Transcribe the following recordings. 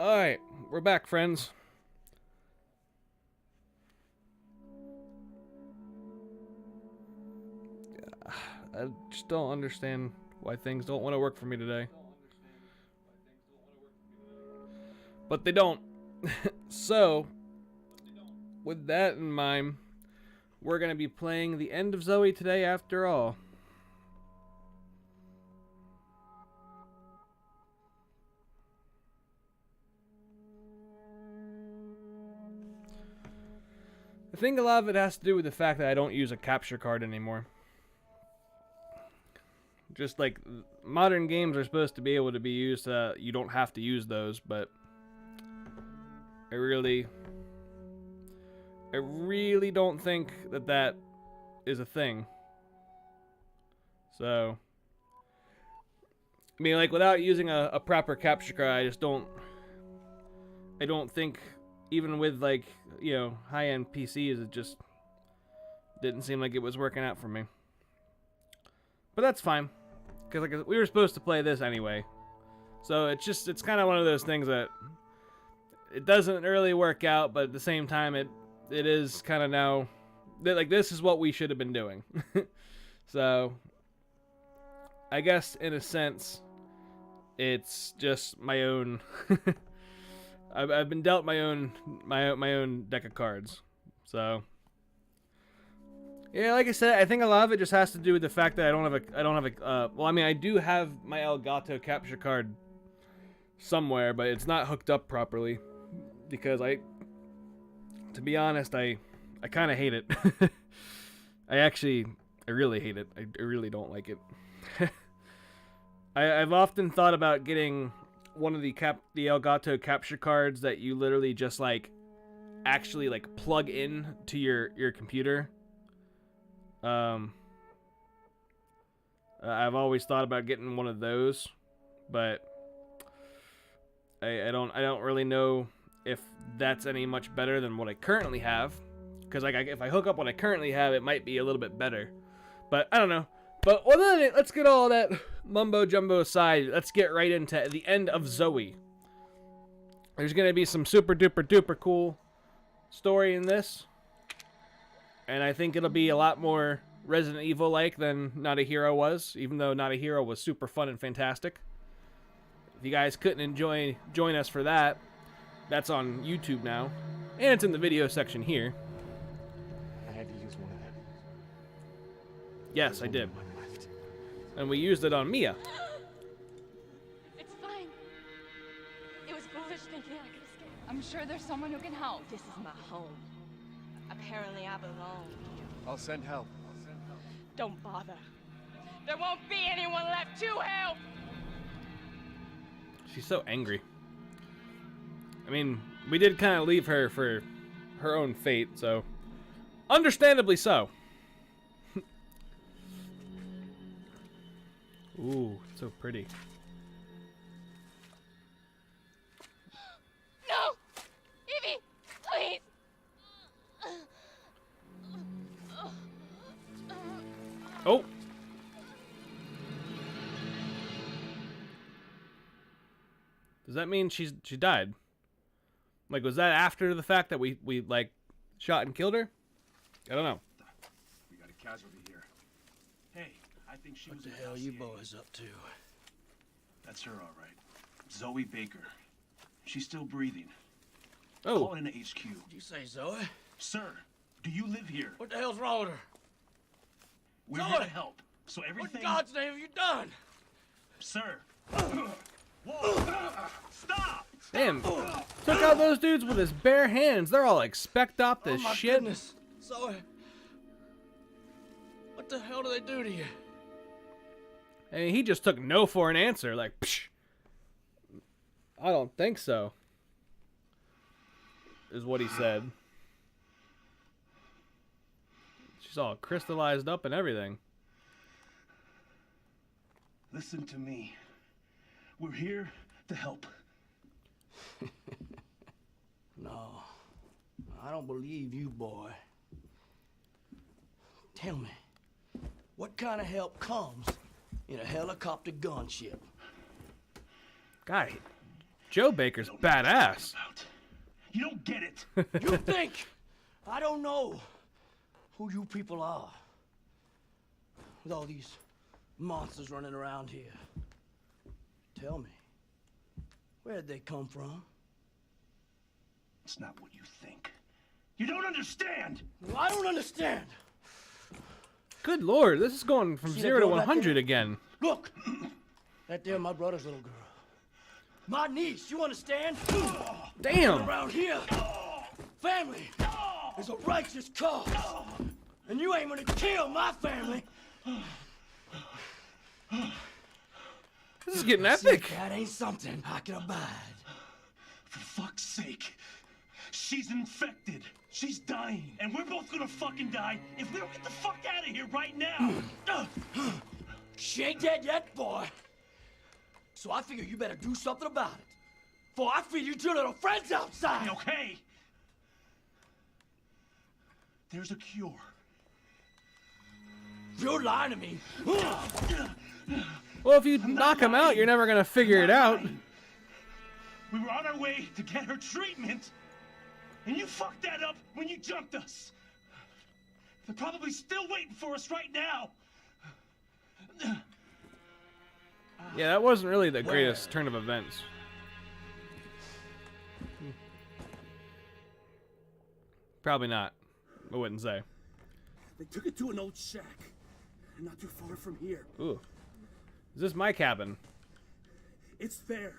Alright, we're back, friends. I just don't understand why things don't want to work for me today. But they don't. So, with that in mind, we're going to be playing the End of Zoe today after all. I think a lot of it has to do with the fact that I don't use a capture card anymore. Just like modern games are supposed to be able to be used, you don't have to use those, but I really don't think that that is a thing. So, I mean, like, without using a proper capture card, I don't think, even with, like, you know, high-end PCs, it just didn't seem like it was working out for me. But that's fine, because like we were supposed to play this anyway. So it's kind of one of those things that it doesn't really work out, but at the same time it is kind of now, like, this is what we should have been doing. So I guess in a sense it's just my own I've been dealt my own deck of cards. So yeah, like I said, I think a lot of it just has to do with the fact that I don't have a well, I mean, I do have my Elgato capture card somewhere, but it's not hooked up properly because to be honest, I kind of hate it. I really hate it. I really don't like it. I've often thought about getting one of the Elgato capture cards that you literally just like actually like plug in to your computer. I've always thought about getting one of those, but I don't really know if that's any much better than what I currently have, because like if I hook up what I currently have, it might be a little bit better, but I don't know. But let's get all that mumbo jumbo aside. Let's get right into the End of Zoe. There's gonna be some super duper duper cool story in this, and I think it'll be a lot more Resident Evil-like than Not a Hero was, even though Not a Hero was super fun and fantastic. If you guys couldn't join us for that, that's on YouTube now, and it's in the video section here. I had to use one of them. Yes, I did. And we used it on Mia. It's fine. It was foolish thinking I could escape. I'm sure there's someone who can help. This is my home. Apparently I belong. I'll send help. Don't bother. There won't be anyone left to help. She's so angry. I mean, we did kind of leave her for her own fate, so understandably so. Ooh, so pretty. No! Evie! Please! Oh! Does that mean she died? Like, was that after the fact that we like shot and killed her? I don't know. We got a casualty here. Hey, I think she was. What the hell you boys up to? That's her, all right. Zoe Baker. She's still breathing. Oh. Call in to HQ. Did you say Zoe? Sir, do you live here? What the hell's wrong with her? We're Zoe! here to help. So What everything. in God's name have you done? Sir. Whoa! Stop! Damn. Took out those dudes with his bare hands. They're all like specced up Oh as my shit. goodness. Zoe. What the hell do they do to you? I mean, he just took no for an answer. Like, psh. I don't think so, is what he said. She's all crystallized up and everything. Listen to me. We're here to help. No. I don't believe you, boy. Tell me, what kind of help comes in a helicopter gunship? Guy, Joe Baker's You don't know what you're talking badass. about. You don't get it. You think I don't know who you people are? With all these monsters running around here. Tell me, where'd they come from? It's not what you think. You don't understand. Well, I don't understand. Good lord, this is going from See that 0 to girl back 100 there? again. Look, that there my brother's little girl. My niece, you understand? Damn! Around here, family is a righteous cause. And you ain't gonna kill my family. This is getting See, epic. that ain't something I can abide. For fuck's sake. She's infected. She's dying. And we're both gonna fucking die if we don't get the fuck out of here right now. She ain't dead yet, boy. So I figure you better do something about it. For I feed you two little friends outside. Okay. There's a cure. You're lying to me. Well, if you knock him out, you're never gonna figure it out. We were on our way to get her treatment, and you fucked that up when you jumped us. They're probably still waiting for us right now. Yeah, that wasn't really the greatest turn of events. Probably not. I wouldn't say. They took it to an old shack, not too far from here. Ooh. Is this my cabin? It's there.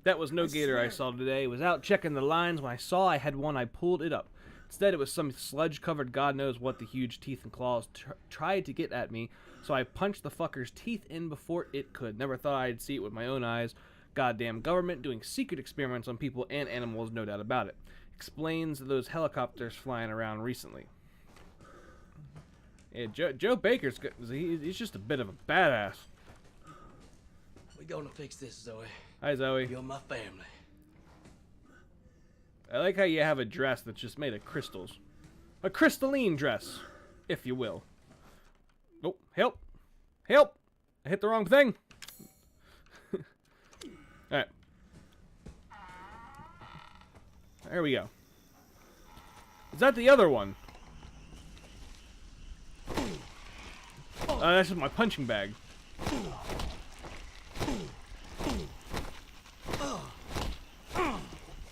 That was no gator I saw today. Was out checking the lines. When I saw I had one, I pulled it up. Instead, it was some sludge-covered God knows what the huge teeth and claws tried to get at me, so I punched the fucker's teeth in before it could. Never thought I'd see it with my own eyes. Goddamn government doing secret experiments on people and animals, no doubt about it. Explains those helicopters flying around recently. Yeah, Joe Baker's good. He's just a bit of a badass. We gonna fix this, Zoe. Hi, Zoe. You're my family. I like how you have a dress that's just made of crystals. A crystalline dress, if you will. Oh, help! Help! I hit the wrong thing! Alright. There we go. Is that the other one? That's just my punching bag.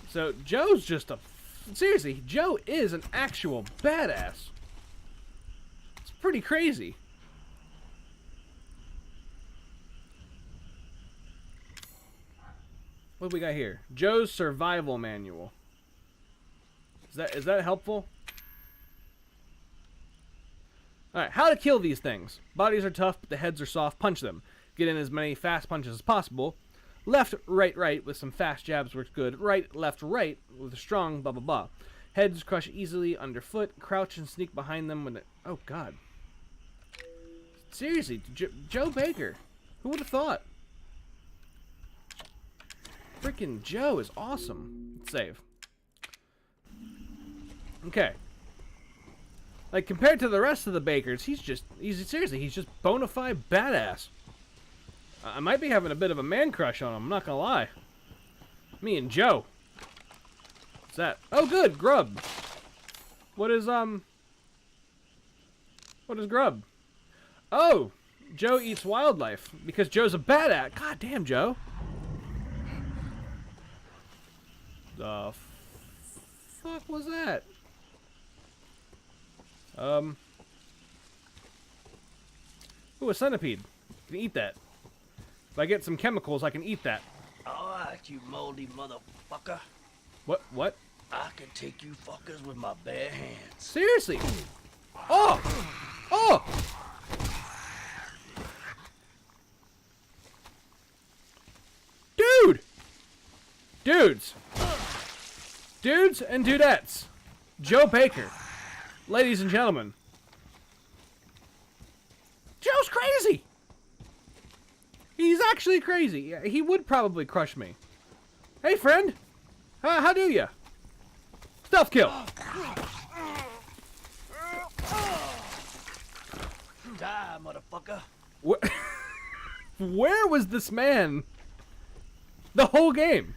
So, Joe's just a... Seriously, Joe is an actual badass. It's pretty crazy. What do we got here? Joe's survival manual. Is that helpful? Alright, how to kill these things. Bodies are tough, but the heads are soft. Punch them. Get in as many fast punches as possible. Left, right with some fast jabs works good. Right, left, right with a strong blah blah blah. Heads crush easily underfoot. Crouch and sneak behind them when it... Oh, God. Seriously, Joe Baker. Who would have thought? Freaking Joe is awesome. Let's save. Okay. Like, compared to the rest of the Bakers, he's just bona fide badass. I might be having a bit of a man crush on him, I'm not gonna lie. Me and Joe. What's that? Oh, good, grub. What is grub? Oh, Joe eats wildlife because Joe's a badass. God damn, Joe. The fuck was that? Ooh, a centipede. Can eat that. If I get some chemicals, I can eat that. Alright, you moldy motherfucker. What? I can take you fuckers with my bare hands. Seriously? Oh! Oh! Dude! Dudes! Dudes and dudettes. Joe Baker. Ladies and gentlemen. Joe's crazy! He's actually crazy. He would probably crush me. Hey, friend. How do ya? Stealth kill. Die, motherfucker. Where was this man the whole game?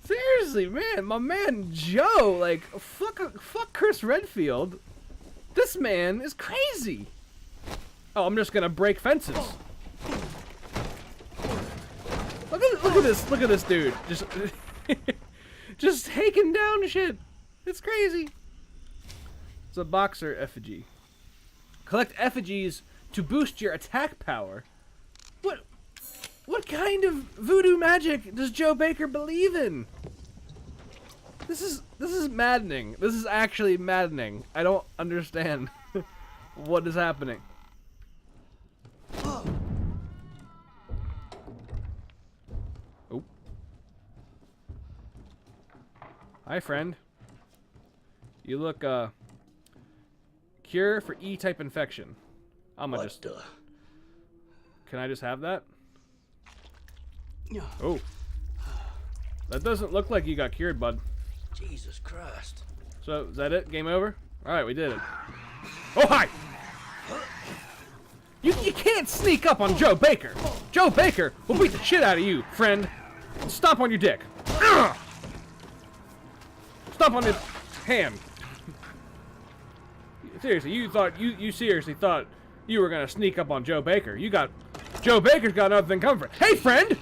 Seriously, man, my man Joe, like, fuck Chris Redfield. This man is crazy. Oh, I'm just gonna break fences. Look at this dude. Just taking down shit. It's crazy. It's a boxer effigy. Collect effigies to boost your attack power. What kind of voodoo magic does Joe Baker believe in? This is maddening. This is actually maddening. I don't understand what is happening. Oh. Hi, friend. You look, cure for E-type infection. Can I just have that? Oh. That doesn't look like you got cured, bud. Jesus Christ. So, is that it? Game over? Alright, we did it. Oh, hi! You can't sneak up on Joe Baker! Joe Baker will beat the shit out of you, friend! Stomp on your dick! Ugh! Stomp on his hand! Seriously, you seriously thought you were gonna sneak up on Joe Baker. Joe Baker's got nothing coming for it. Hey, friend!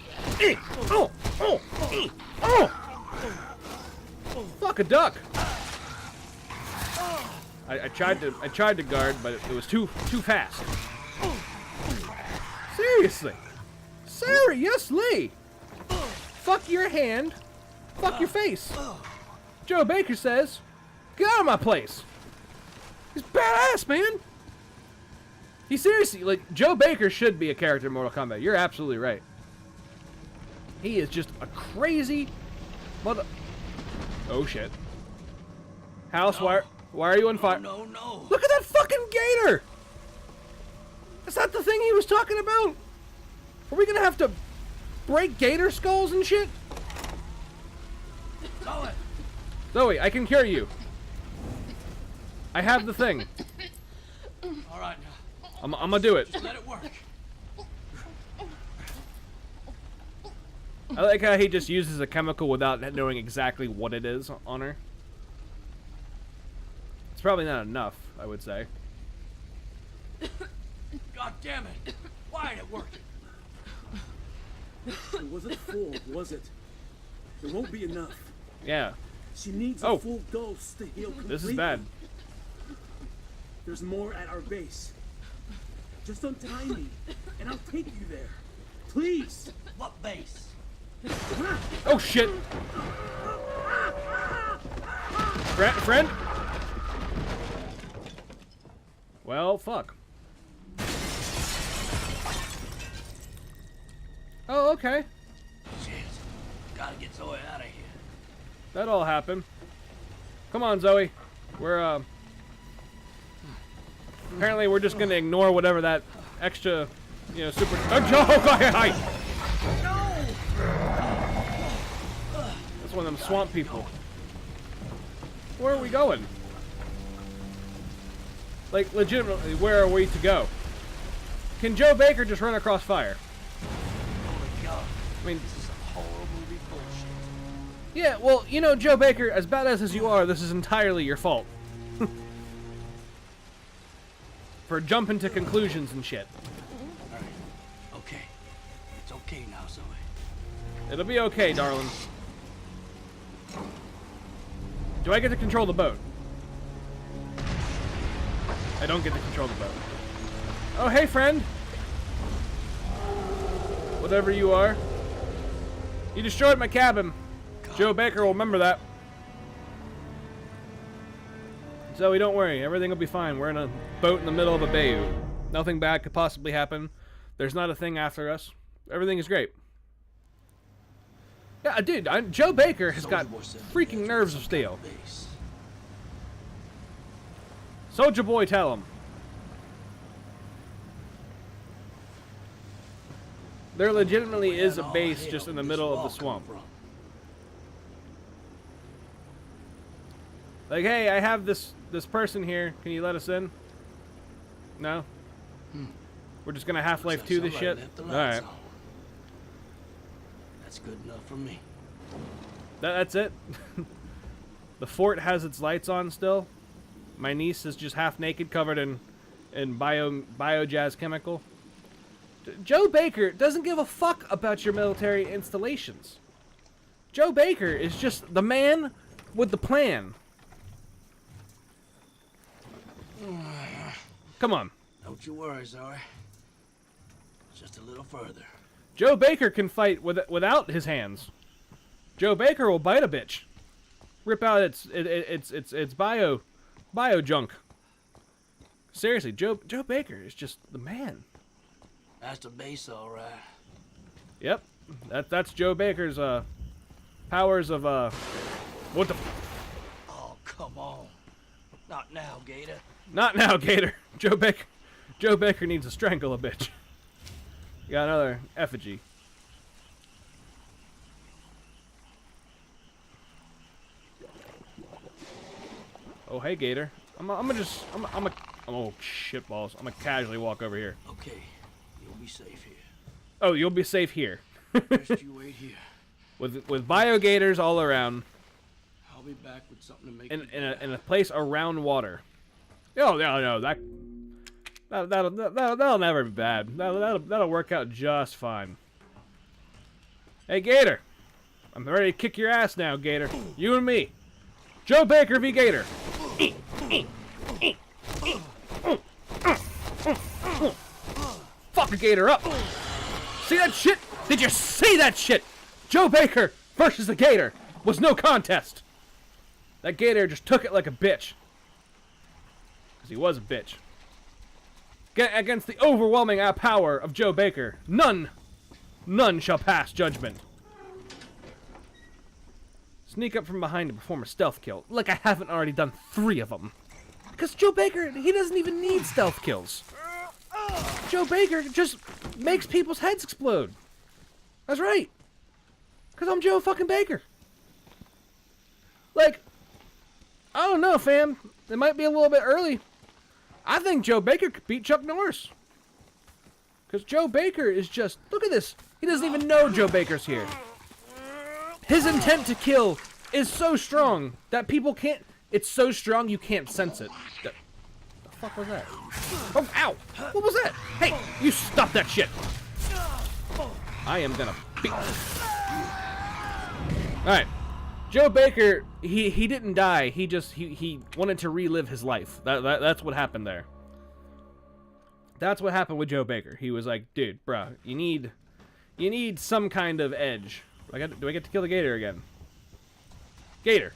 Oh! Fuck a duck! I tried to guard, but it was too fast. Seriously! Seriously! Fuck your hand. Fuck your face. Joe Baker says, get out of my place. He's badass, man. He seriously, like, Joe Baker should be a character in Mortal Kombat. You're absolutely right. He is just a crazy mother... Oh, shit. House, why are you on fire? No. Look at that fucking gator! Is that the thing he was talking about? Are we gonna have to break gator skulls and shit? Zoe, I can cure you. I have the thing. All right, I'm gonna do it. just let it work. I like how he just uses a chemical without knowing exactly what it is on her. It's probably not enough, I would say. God damn it! Why ain't it working? It wasn't full, was it? It won't be enough. Yeah. She needs Oh. a full dose to heal completely. This is bad. There's more at our base. Just untie me, and I'll take you there. Please. What base? Oh shit! Friend? Well, fuck. Oh, okay. Shit. Gotta get Zoe out of here. That all happened. Come on, Zoe. We're, apparently we're just gonna ignore whatever that extra, you know, super... Oh, hi! That's one of them swamp people. Where are we going? Like, legitimately, where are we to go? Can Joe Baker just run across fire? Holy God. I mean... This is some horror movie bullshit. Yeah, well, you know, Joe Baker, as badass as you are, this is entirely your fault. For jumping to conclusions and shit. Alright. Okay. It's okay now, Zoe. It'll be okay, darling. Do I get to control the boat? I don't get to control the boat. Oh, hey, friend! Whatever you are. You destroyed my cabin. Joe Baker will remember that. Zoe, don't worry. Everything will be fine. We're in a boat in the middle of a bayou. Nothing bad could possibly happen. There's not a thing after us. Everything is great. Yeah, dude, Joe Baker has got freaking nerves of steel. Soldier Boy, tell him. There legitimately is a base just in the middle of the swamp. Like, hey, I have this person here. Can you let us in? No? We're just gonna Half-Life 2 this Somebody shit? left the Alright. lights on. That's good enough for me. That's it? The fort has its lights on still. My niece is just half naked, covered in biojazz chemical. Joe Baker doesn't give a fuck about your military installations. Joe Baker is just the man with the plan. Come on. Don't you worry, Zoe. Just a little further. Joe Baker can fight without his hands. Joe Baker will bite a bitch. Rip out its bio junk. Seriously, Joe Baker is just the man. That's the base, all right. Yep. That's Joe Baker's powers of what the Oh, come on. Not now, Gator. Not now, Gator. Joe Baker needs to strangle a bitch. Got another effigy. Oh, hey, Gator. Oh, shitballs. I'm gonna casually walk over here. Okay, you'll be safe here. Oh, you'll be safe here. Just you wait here. with bio gators all around. I'll be back with something to make In a place around water. Oh, no, that'll never be bad. That'll work out just fine. Hey, Gator. I'm ready to kick your ass now, Gator. You and me. Joe Baker v. Gator. Fuck a Gator up. See that shit? Did you see that shit? Joe Baker versus the Gator was no contest. That Gator just took it like a bitch. Because he was a bitch. Against the overwhelming power of Joe Baker, none shall pass judgment. Sneak up from behind to perform a stealth kill. Like I haven't already done 3 of them. Because Joe Baker, he doesn't even need stealth kills. Joe Baker just makes people's heads explode. That's right. Because I'm Joe fucking Baker. Like, I don't know, fam. It might be a little bit early. I think Joe Baker could beat Chuck Norris. Because Joe Baker is just... Look at this. He doesn't even know Joe Baker's here. His intent to kill is so strong that people can't... It's so strong you can't sense it. The fuck was that? Oh, ow! What was that? Hey, you stop that shit! I am gonna beat... Alright. Joe Baker, he didn't die. He wanted to relive his life. That's what happened there. That's what happened with Joe Baker. He was like, dude, bruh, you need some kind of edge. Do I get to kill the Gator again? Gator.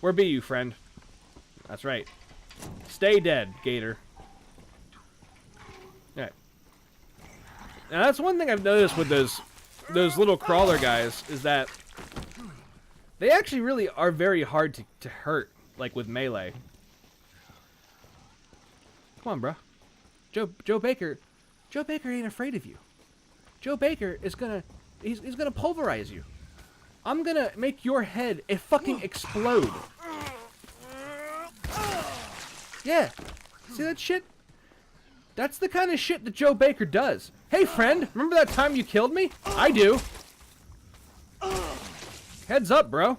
Where be you, friend? That's right. Stay dead, Gator. Alright. Now that's one thing I've noticed with those little crawler guys is that they actually really are very hard to hurt, like with melee. Come on, bro. Joe Baker ain't afraid of you. Joe Baker is he's gonna pulverize you. I'm gonna make your head fucking explode. Yeah. See that shit? That's the kind of shit that Joe Baker does. Hey, friend, remember that time you killed me? I do. Heads up, bro.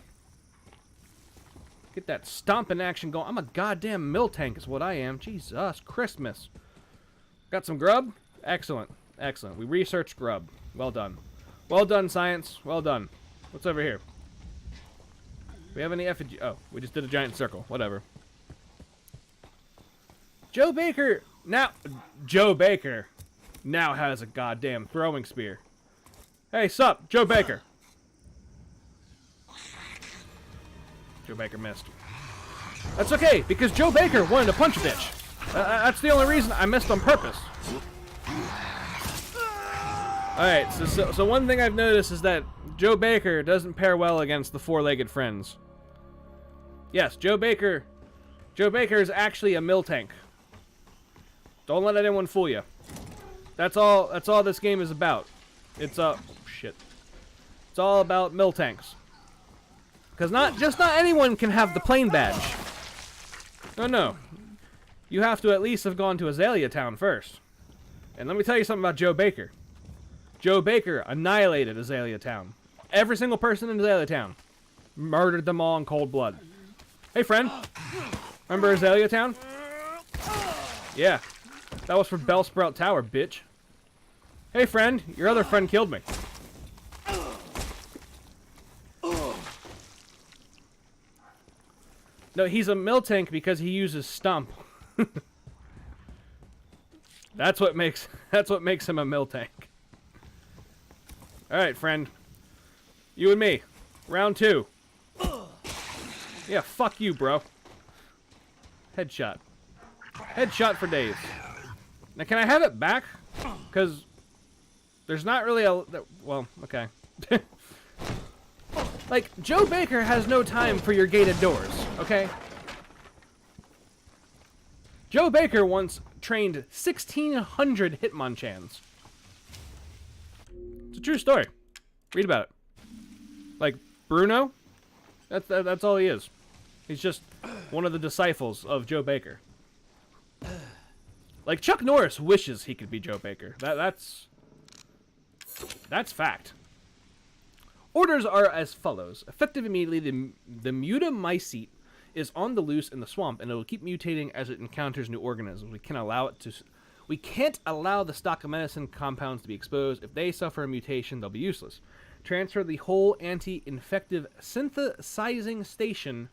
Get that stomping action going. I'm a goddamn mill tank is what I am. Jesus Christmas. Got some grub? Excellent. Excellent. We researched grub. Well done. Well done, science. Well done. What's over here? We have any effigy? Oh, we just did a giant circle. Whatever. Joe Baker now has a goddamn throwing spear. Hey, sup, Joe Baker. Joe Baker missed. That's okay, because Joe Baker wanted to punch a bitch. That's the only reason I missed on purpose. Alright, so one thing I've noticed is that Joe Baker doesn't pair well against the four-legged friends. Yes, Joe Baker is actually a mill tank. Don't let anyone fool you. That's all this game is about. It's shit. It's all about mill tanks. Because not anyone can have the plane badge. No. you have to at least have gone to Azalea Town first. And let me tell you something about Joe Baker. Joe Baker annihilated Azalea Town. Every single person in Azalea Town. Murdered them all in cold blood. Hey, friend. Remember Azalea Town? Yeah. That was for Bellsprout Tower, bitch. Hey, friend. Your other friend killed me. No, he's a mill tank because he uses stump. That's what makes him a mill tank. All right, friend. You and me. Round 2. Yeah, fuck you, bro. Headshot. Headshot for days. Now, can I have it back? Because there's not really a... Well, okay. Like, Joe Baker has no time for your gated doors, okay? Joe Baker once trained 1,600 Hitmonchans. It's a true story. Read about it. Like, Bruno? That's all he is. He's just one of the disciples of Joe Baker. Like, Chuck Norris wishes he could be Joe Baker. That's fact. Orders are as follows. Effective immediately, the mutamycete is on the loose in the swamp, and it will keep mutating as it encounters new organisms. We can't allow the stock of medicine compounds to be exposed. If they suffer a mutation, they'll be useless. Transfer the whole anti-infective synthesizing station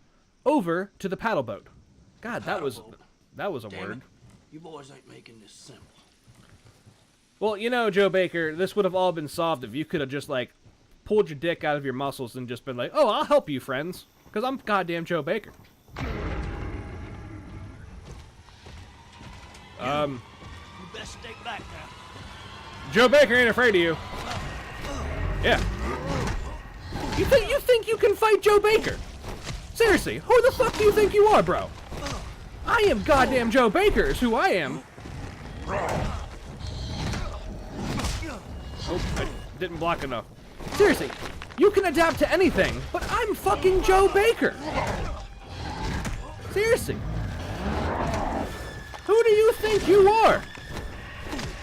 over to the paddle boat. God, that was a Damn word. it. You boys ain't making this simple. Well, you know, Joe Baker, this would have all been solved if you could have just, like, pulled your dick out of your muscles and just been like, oh, I'll help you, friends. Because I'm goddamn Joe Baker. You best stay back now. Joe Baker ain't afraid of you. Yeah. You think you can fight Joe Baker? Seriously, who the fuck do you think you are, bro? I am goddamn Joe Baker is who I am. Oh, I didn't block enough. Seriously, you can adapt to anything, but I'm fucking Joe Baker. Seriously. Who do you think you are?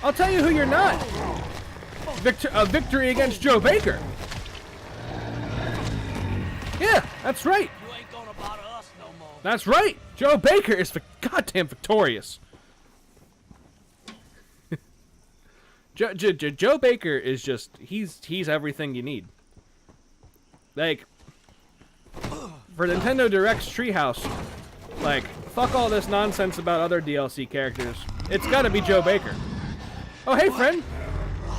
I'll tell you who you're not. A victory against Joe Baker. Yeah, that's right. You ain't gonna bother us no more. That's right. Joe Baker is goddamn victorious. Joe Baker is just, he's everything you need. Like, for Nintendo Direct's Treehouse, like, fuck all this nonsense about other DLC characters. It's gotta be Joe Baker. Oh, hey, friend.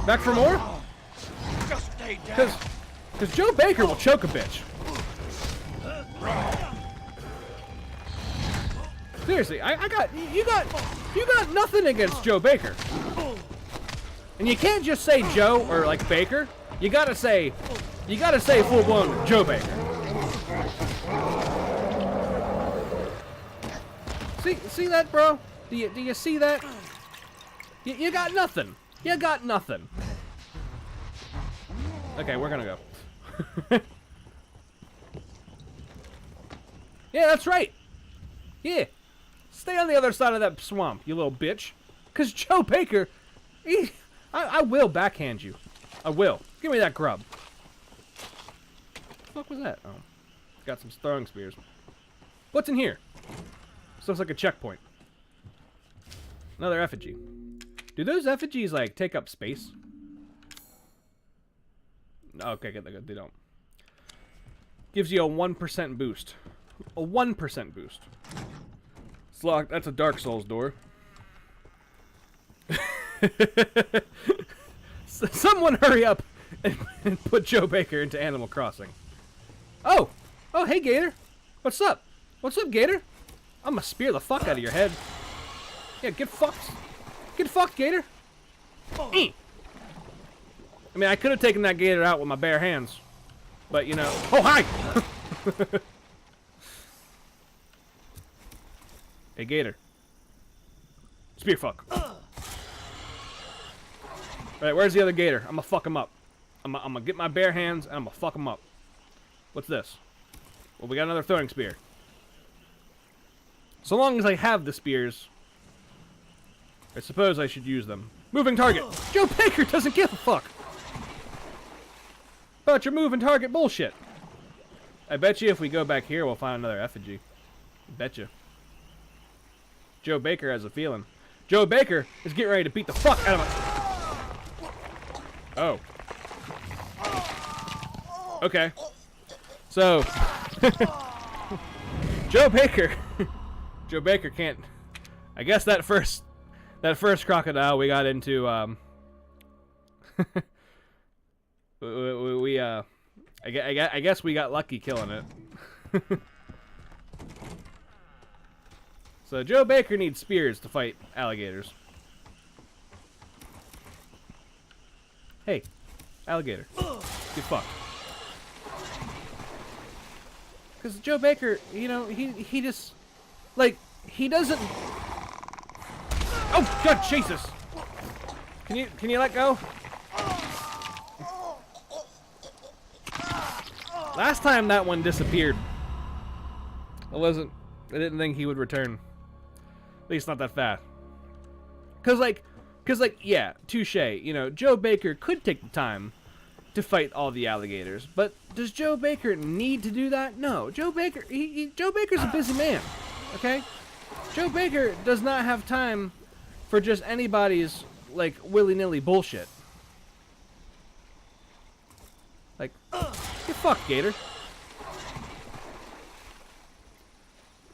Back for more? Just stay down. Because Joe Baker will choke a bitch. Seriously, you got nothing against Joe Baker. And you can't just say Joe or like Baker. You gotta say full blown Joe Baker. See that, bro? Do you see that? You got nothing. You got nothing. Okay, we're gonna go. Yeah, that's right. Yeah. Stay on the other side of that swamp, you little bitch. Because Joe Baker, I will backhand you. I will. Give me that grub. What the fuck was that? Oh. Got some throwing spears. What's in here? This looks like a checkpoint. Another effigy. Do those effigies, like, take up space? Okay, good. They don't. Gives you a 1% boost. A 1% boost. It's locked. That's a Dark Souls door. Someone hurry up and put Joe Baker into Animal Crossing. Oh, hey Gator. What's up? What's up, Gator? I'm gonna spear the fuck out of your head. Yeah, get fucked. Get fucked, Gator. I mean, I could have taken that Gator out with my bare hands, but you know. Oh, hi. Hey, Gator. Spear fuck. Alright, where's the other Gator? I'm gonna fuck him up. I'm gonna get my bare hands and I'm gonna fuck him up. What's this? Well, we got another throwing spear. So long as I have the spears, I suppose I should use them. Moving target! Joe Baker doesn't give a fuck! About your moving target bullshit! I bet you if we go back here, we'll find another effigy. Betcha. Joe Baker has a feeling. Joe Baker is getting ready to beat the fuck out of my... Oh. Okay. So... Joe Baker! Joe Baker can't... I guess that first crocodile we got into, I guess we got lucky killing it. So Joe Baker needs spears to fight alligators. Hey, alligator, get fucked. Because Joe Baker, you know, he just, like, he doesn't... Oh, God, Jesus! Can you let go? Last time that one disappeared, I didn't think he would return. At least not that fast. Cause like, yeah, touche. You know, Joe Baker could take the time to fight all the alligators, but does Joe Baker need to do that? No. Joe Baker, Joe Baker's a busy man. Okay? Joe Baker does not have time for just anybody's, like, willy-nilly bullshit. Like, get fucked, Gator.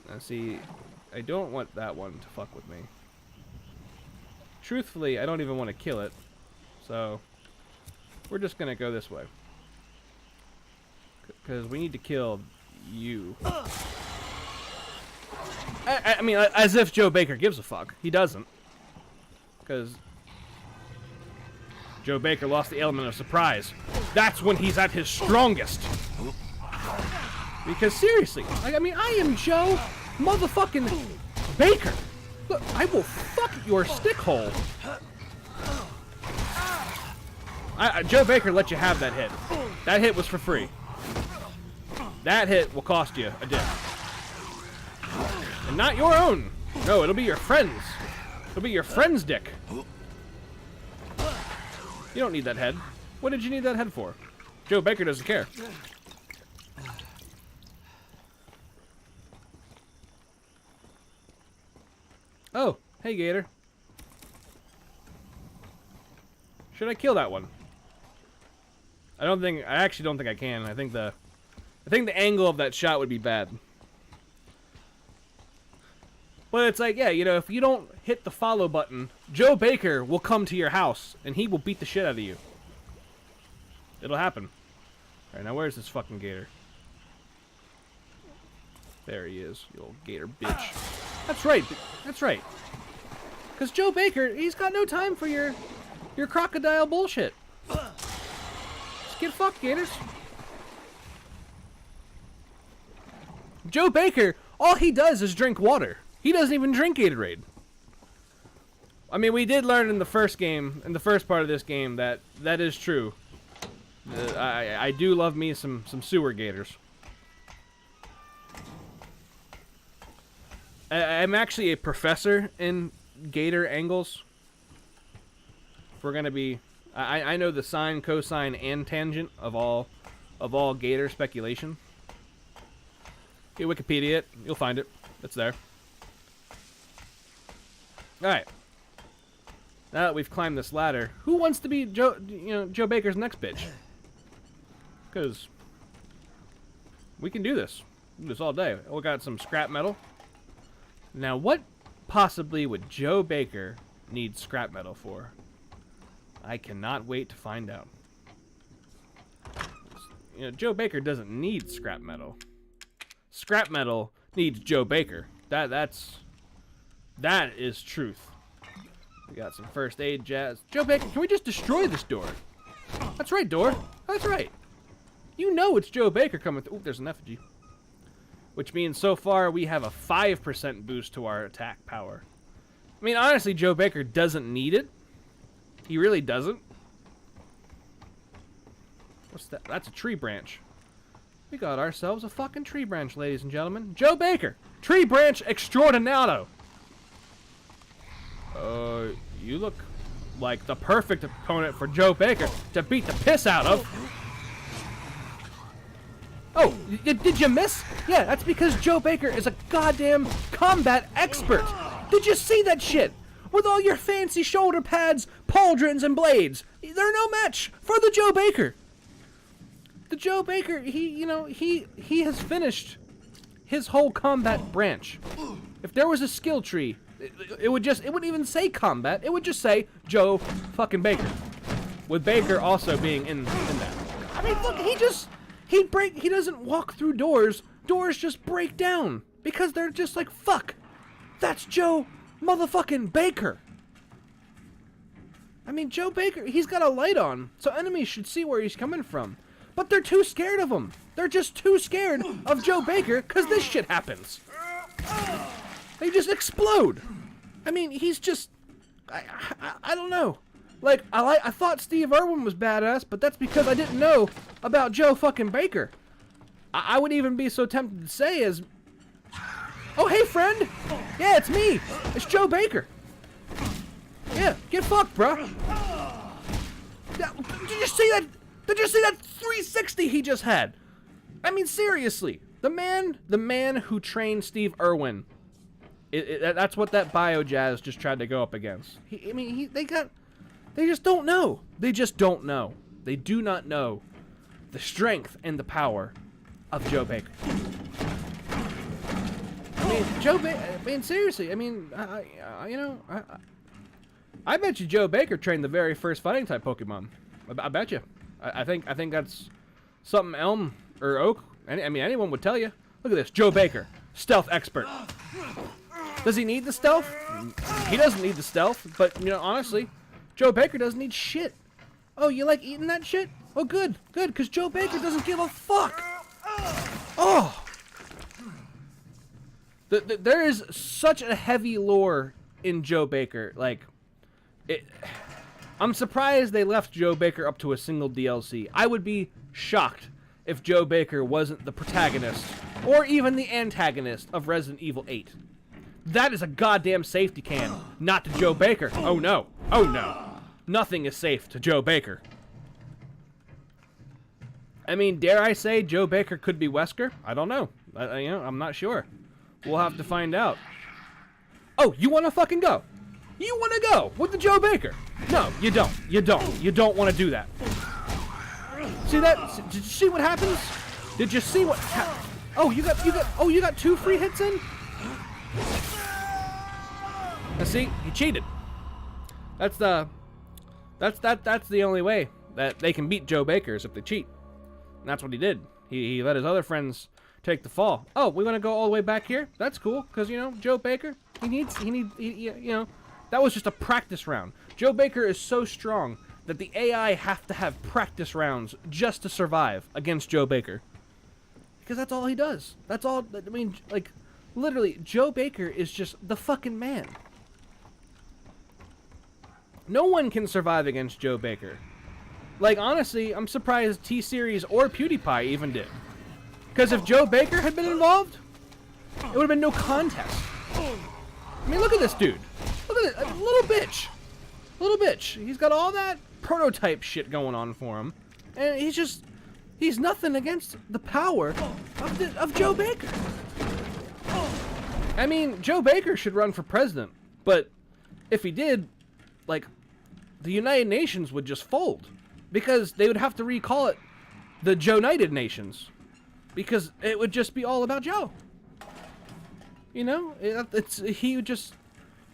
Now, see, I don't want that one to fuck with me. Truthfully, I don't even want to kill it. So, we're just gonna go this way. Because we need to kill you. I mean, as if Joe Baker gives a fuck. He doesn't. Because Joe Baker lost the element of surprise. That's when he's at his strongest. Because seriously, like, I mean, I am Joe motherfucking Baker. Look, I will fuck your stick hole. Joe Baker let you have that hit. That hit was for free. That hit will cost you a dick. And not your own. No, it'll be your friend's. It'll be your friend's dick. You don't need that head. What did you need that head for? Joe Baker doesn't care. Oh, hey Gator. Should I kill that one? I actually don't think I can. I think the angle of that shot would be bad. But it's like, yeah, you know, if you don't hit the follow button, Joe Baker will come to your house and he will beat the shit out of you. It'll happen. Alright, now where's this fucking Gator? There he is, you old Gator bitch. That's right, that's right. Because Joe Baker, he's got no time for your crocodile bullshit. Just get fucked, Gators. Joe Baker, all he does is drink water. He doesn't even drink Gatorade. I mean, we did learn in the first game, in the first part of this game, that is true. I do love me some sewer gators. I'm actually a professor in gator angles. If we're gonna be, I know the sine, cosine, and tangent of all gator speculation. You Wikipedia it, you'll find it. It's there. All right. Now that we've climbed this ladder, who wants to be Joe Baker's next bitch? Because we can do this. We can do this all day. We got some scrap metal. Now, what possibly would Joe Baker need scrap metal for? I cannot wait to find out. You know, Joe Baker doesn't need scrap metal. Scrap metal needs Joe Baker. That is truth. We got some first aid jazz. Joe Baker, can we just destroy this door? That's right, door. That's right. You know it's Joe Baker coming through. Ooh, there's an effigy. Which means so far we have a 5% boost to our attack power. I mean, honestly, Joe Baker doesn't need it. He really doesn't. What's that? That's a tree branch. We got ourselves a fucking tree branch, ladies and gentlemen. Joe Baker, tree branch extraordinado. You look like the perfect opponent for Joe Baker to beat the piss out of. Oh, did you miss? Yeah, that's because Joe Baker is a goddamn combat expert. Did you see that shit? With all your fancy shoulder pads, pauldrons, and blades, they're no match for the Joe Baker. The Joe Baker, he has finished his whole combat branch. If there was a skill tree, it wouldn't even say combat. It would just say Joe fucking Baker, with Baker also being in that. I mean, look, he doesn't walk through doors. Doors just break down because they're just like, fuck, that's Joe motherfucking Baker. I mean, Joe Baker, he's got a light on, so enemies should see where he's coming from. But they're too scared of him. They're just too scared of Joe Baker because this shit happens. They just explode. I mean, he's just... I don't know. Like, I thought Steve Irwin was badass, but that's because I didn't know about Joe fucking Baker. I would even be so tempted to say as... Oh, hey, friend. Yeah, it's me. It's Joe Baker. Yeah, get fucked, bruh. Did you see that? Did you see that 360 he just had? I mean, seriously. The man who trained Steve Irwin. That's what that biohazard just tried to go up against. They just don't know. They just don't know. They do not know the strength and the power of Joe Baker. I mean, seriously. I mean, I bet you Joe Baker trained the very first fighting type Pokemon. I bet you. I think that's something Elm or Oak. I mean, anyone would tell you. Look at this, Joe Baker, stealth expert. Does he need the stealth? He doesn't need the stealth, but honestly, Joe Baker doesn't need shit. Oh, you like eating that shit? Oh, good, because Joe Baker doesn't give a fuck. Oh. There is such a heavy lore in Joe Baker. Like, I'm surprised they left Joe Baker up to a single DLC. I would be shocked if Joe Baker wasn't the protagonist or even the antagonist of Resident Evil 8. That is a goddamn safety can, not to Joe Baker. Oh no. Oh no. Nothing is safe to Joe Baker. I mean, dare I say Joe Baker could be Wesker? I don't know. I'm not sure. We'll have to find out. Oh, you want to fucking go? You want to go with the Joe Baker? No, you don't. You don't. You don't want to do that. See that? Did you see what happens? Did you see what happened? Oh, you got 2 free hits in? Now see, he cheated. That's the only way that they can beat Joe Baker is if they cheat. And that's what he did. He let his other friends take the fall. Oh, we want to go all the way back here? That's cool, because Joe Baker, he that was just a practice round. Joe Baker is so strong that the AI have to have practice rounds just to survive against Joe Baker. Because that's all he does. That's all, I mean, like, literally, Joe Baker is just the fucking man. No one can survive against Joe Baker. Like, honestly, I'm surprised T-Series or PewDiePie even did. Because if Joe Baker had been involved, it would have been no contest. I mean, look at this dude. Look at it, a little bitch. Little bitch. He's got all that prototype shit going on for him. And he's nothing against the power of Joe Baker. I mean, Joe Baker should run for president. But if he did, like, the United Nations would just fold. Because they would have to recall it the Joe-United Nations. Because it would just be all about Joe.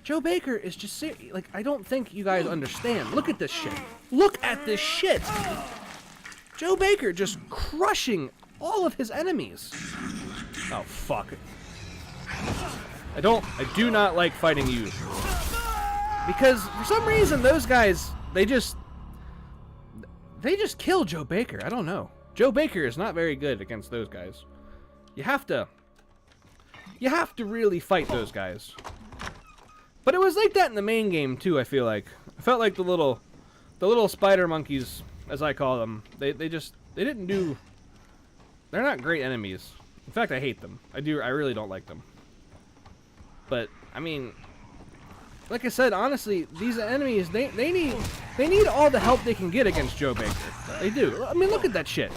Joe Baker is just like, I don't think you guys understand. Look at this shit. Look at this shit. Joe Baker just crushing all of his enemies. Oh, fuck. I do not like fighting you. Because for some reason those guys, they just kill Joe Baker. I don't know. Joe Baker is not very good against those guys. You have to really fight those guys. But it was like that in the main game too, I feel like. I felt like the little spider monkeys, as I call them, they're not great enemies. In fact, I hate them. I really don't like them. But I mean, like I said, honestly, these enemies, they need all the help they can get against Joe Baker. They do. I mean, look at that shit.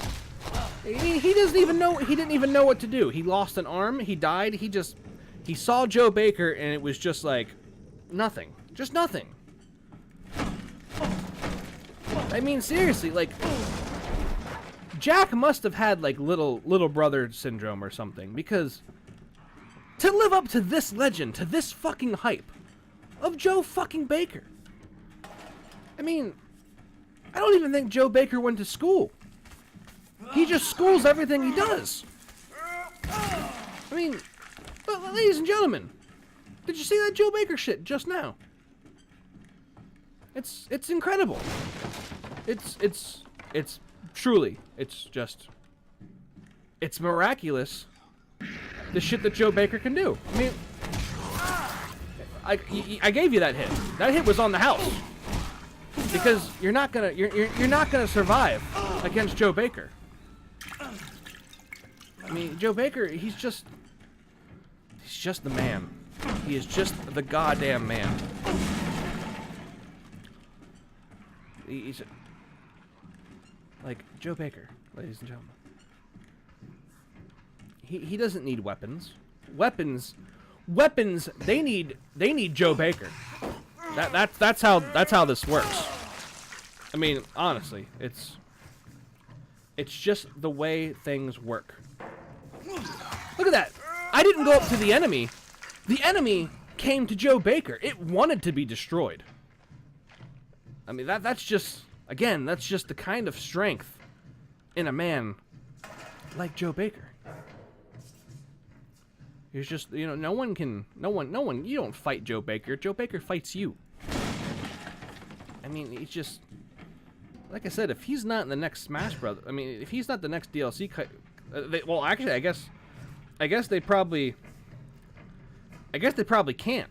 He doesn't even know. He didn't even know what to do. He lost an arm. He died. He saw Joe Baker, and it was just like nothing. Just nothing. I mean, seriously, like Jack must have had like little brother syndrome or something, because to live up to this legend, to this fucking hype of Joe fucking Baker. I mean, I don't even think Joe Baker went to school. He just schools everything he does. I mean, ladies and gentlemen, did you see that Joe Baker shit just now? It's incredible. It's truly, it's miraculous, the shit that Joe Baker can do. I mean, I gave you that hit. That hit was on the house. Because you're not gonna survive against Joe Baker. I mean, Joe Baker, he's just the man. He is just the goddamn man. He's like Joe Baker, ladies and gentlemen. He doesn't need weapons. Weapons, they need Joe Baker. That's how this works. I mean, honestly, it's just the way things work. Look at that. I didn't go up to the enemy. The enemy came to Joe Baker. It wanted to be destroyed. I mean, that's just, again, that's just the kind of strength in a man like Joe Baker. He's just, you know, no one, you don't fight Joe Baker. Joe Baker fights you. I mean, he's just, like I said, if he's not in the next Smash Brothers, I mean, if he's not the next DLC, well, actually, I guess they probably can't.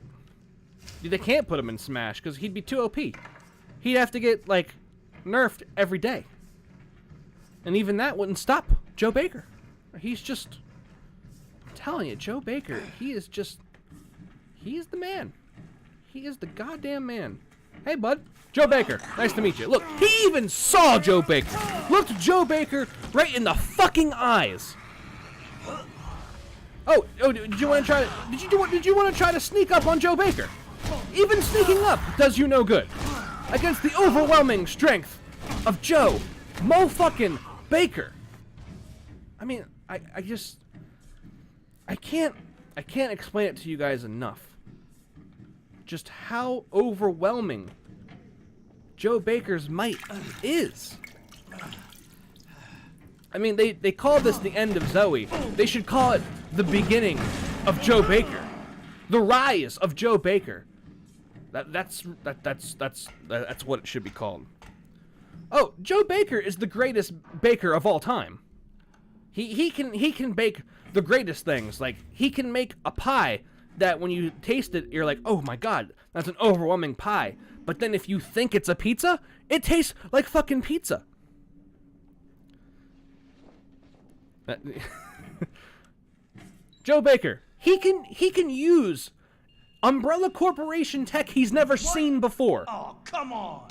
They can't put him in Smash because he'd be too OP. He'd have to get, like, nerfed every day. And even that wouldn't stop Joe Baker. He's just, I'm telling you, Joe Baker, he is the man. He is the goddamn man. Hey, bud. Joe Baker, nice to meet you. Look, he even saw Joe Baker. Looked Joe Baker right in the fucking eyes. Oh, did you want to try to sneak up on Joe Baker? Even sneaking up does you no good against the overwhelming strength of Joe fucking Baker. I mean, I can't explain it to you guys enough. Just how overwhelming Joe Baker's might is. I mean, they call this the End of Zoe. They should call it the beginning of Joe Baker. The rise of Joe Baker. That's what it should be called. Oh, Joe Baker is the greatest baker of all time. He can bake the greatest things. Like, he can make a pie that when you taste it, you're like, oh my god, that's an overwhelming pie. But then if you think it's a pizza, it tastes like fucking pizza. Joe Baker, he can use Umbrella Corporation tech he's never seen before. Oh, come on.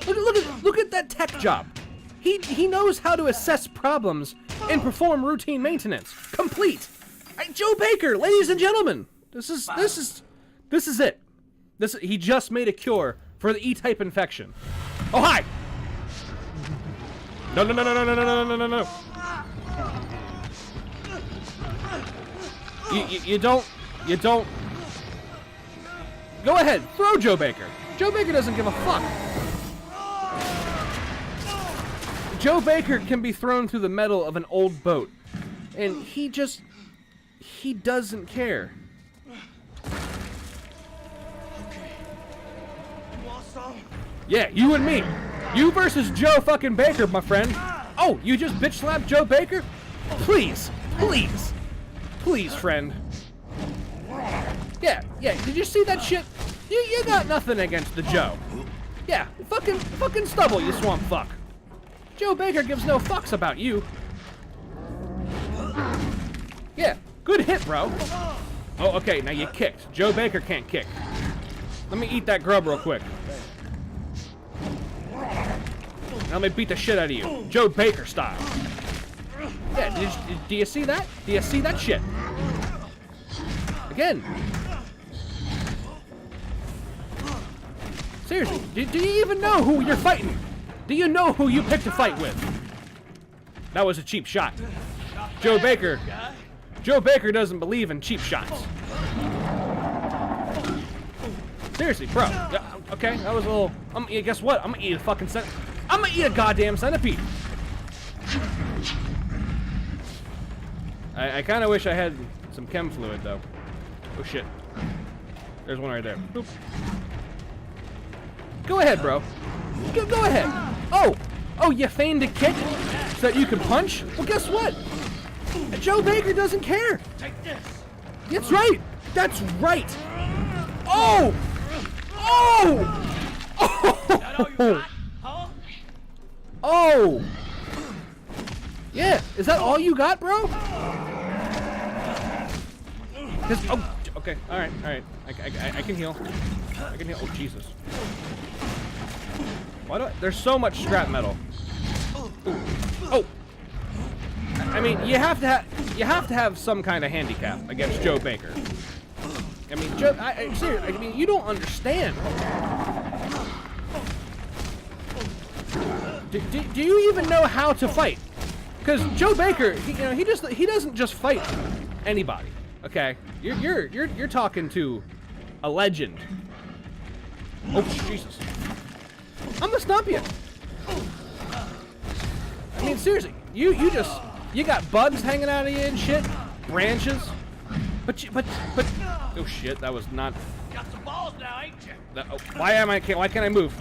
Look at that tech job. He knows how to assess problems and perform routine maintenance. Complete. Joe Baker, ladies and gentlemen, this is it. He just made a cure for the E-type infection. Oh, hi. No. You don't. Go ahead, throw Joe Baker. Joe Baker doesn't give a fuck. Joe Baker can be thrown through the metal of an old boat, and he doesn't care. Yeah, you and me. You versus Joe fucking Baker, my friend. Oh, you just bitch slapped Joe Baker? Please, friend. Yeah. Did you see that shit? You got nothing against the Joe. Yeah, fucking stubble, you swamp fuck. Joe Baker gives no fucks about you. Yeah, good hit, bro. Oh, okay, now you kicked. Joe Baker can't kick. Let me eat that grub real quick. Now let me beat the shit out of you. Joe Baker style. Yeah, do you see that? Do you see that shit? Again. Seriously, do you even know who you're fighting? Do you know who you picked to fight with? That was a cheap shot. Joe Baker doesn't believe in cheap shots. Seriously, bro. Yeah, okay, that was a little... guess what? I'm gonna eat a fucking I'm gonna eat a goddamn centipede. I kind of wish I had some chem fluid, though. Oh, shit. There's one right there. Boop. Go ahead, bro. Go ahead. Oh, you feigned a kick so that you can punch? Well, guess what? Joe Baker doesn't care. Take this. That's right. That's right. Oh! Oh! That all you got, huh? Oh! Yeah, is that all you got, bro? Oh, okay, all right. I can heal. I can heal. Oh, Jesus. Why do there's so much scrap metal. Ooh. Oh. I mean, you have to have some kind of handicap against Joe Baker. I mean, Joe, seriously, I mean, you don't understand. Do you even know how to fight? Because Joe Baker, he doesn't just fight anybody. Okay, you're talking to a legend. Oh, Jesus! I'm gonna stomp you. I mean, seriously, you got bugs hanging out of you and shit, branches. But oh shit, that was not. Got some balls now, ain't you? Why can't I move?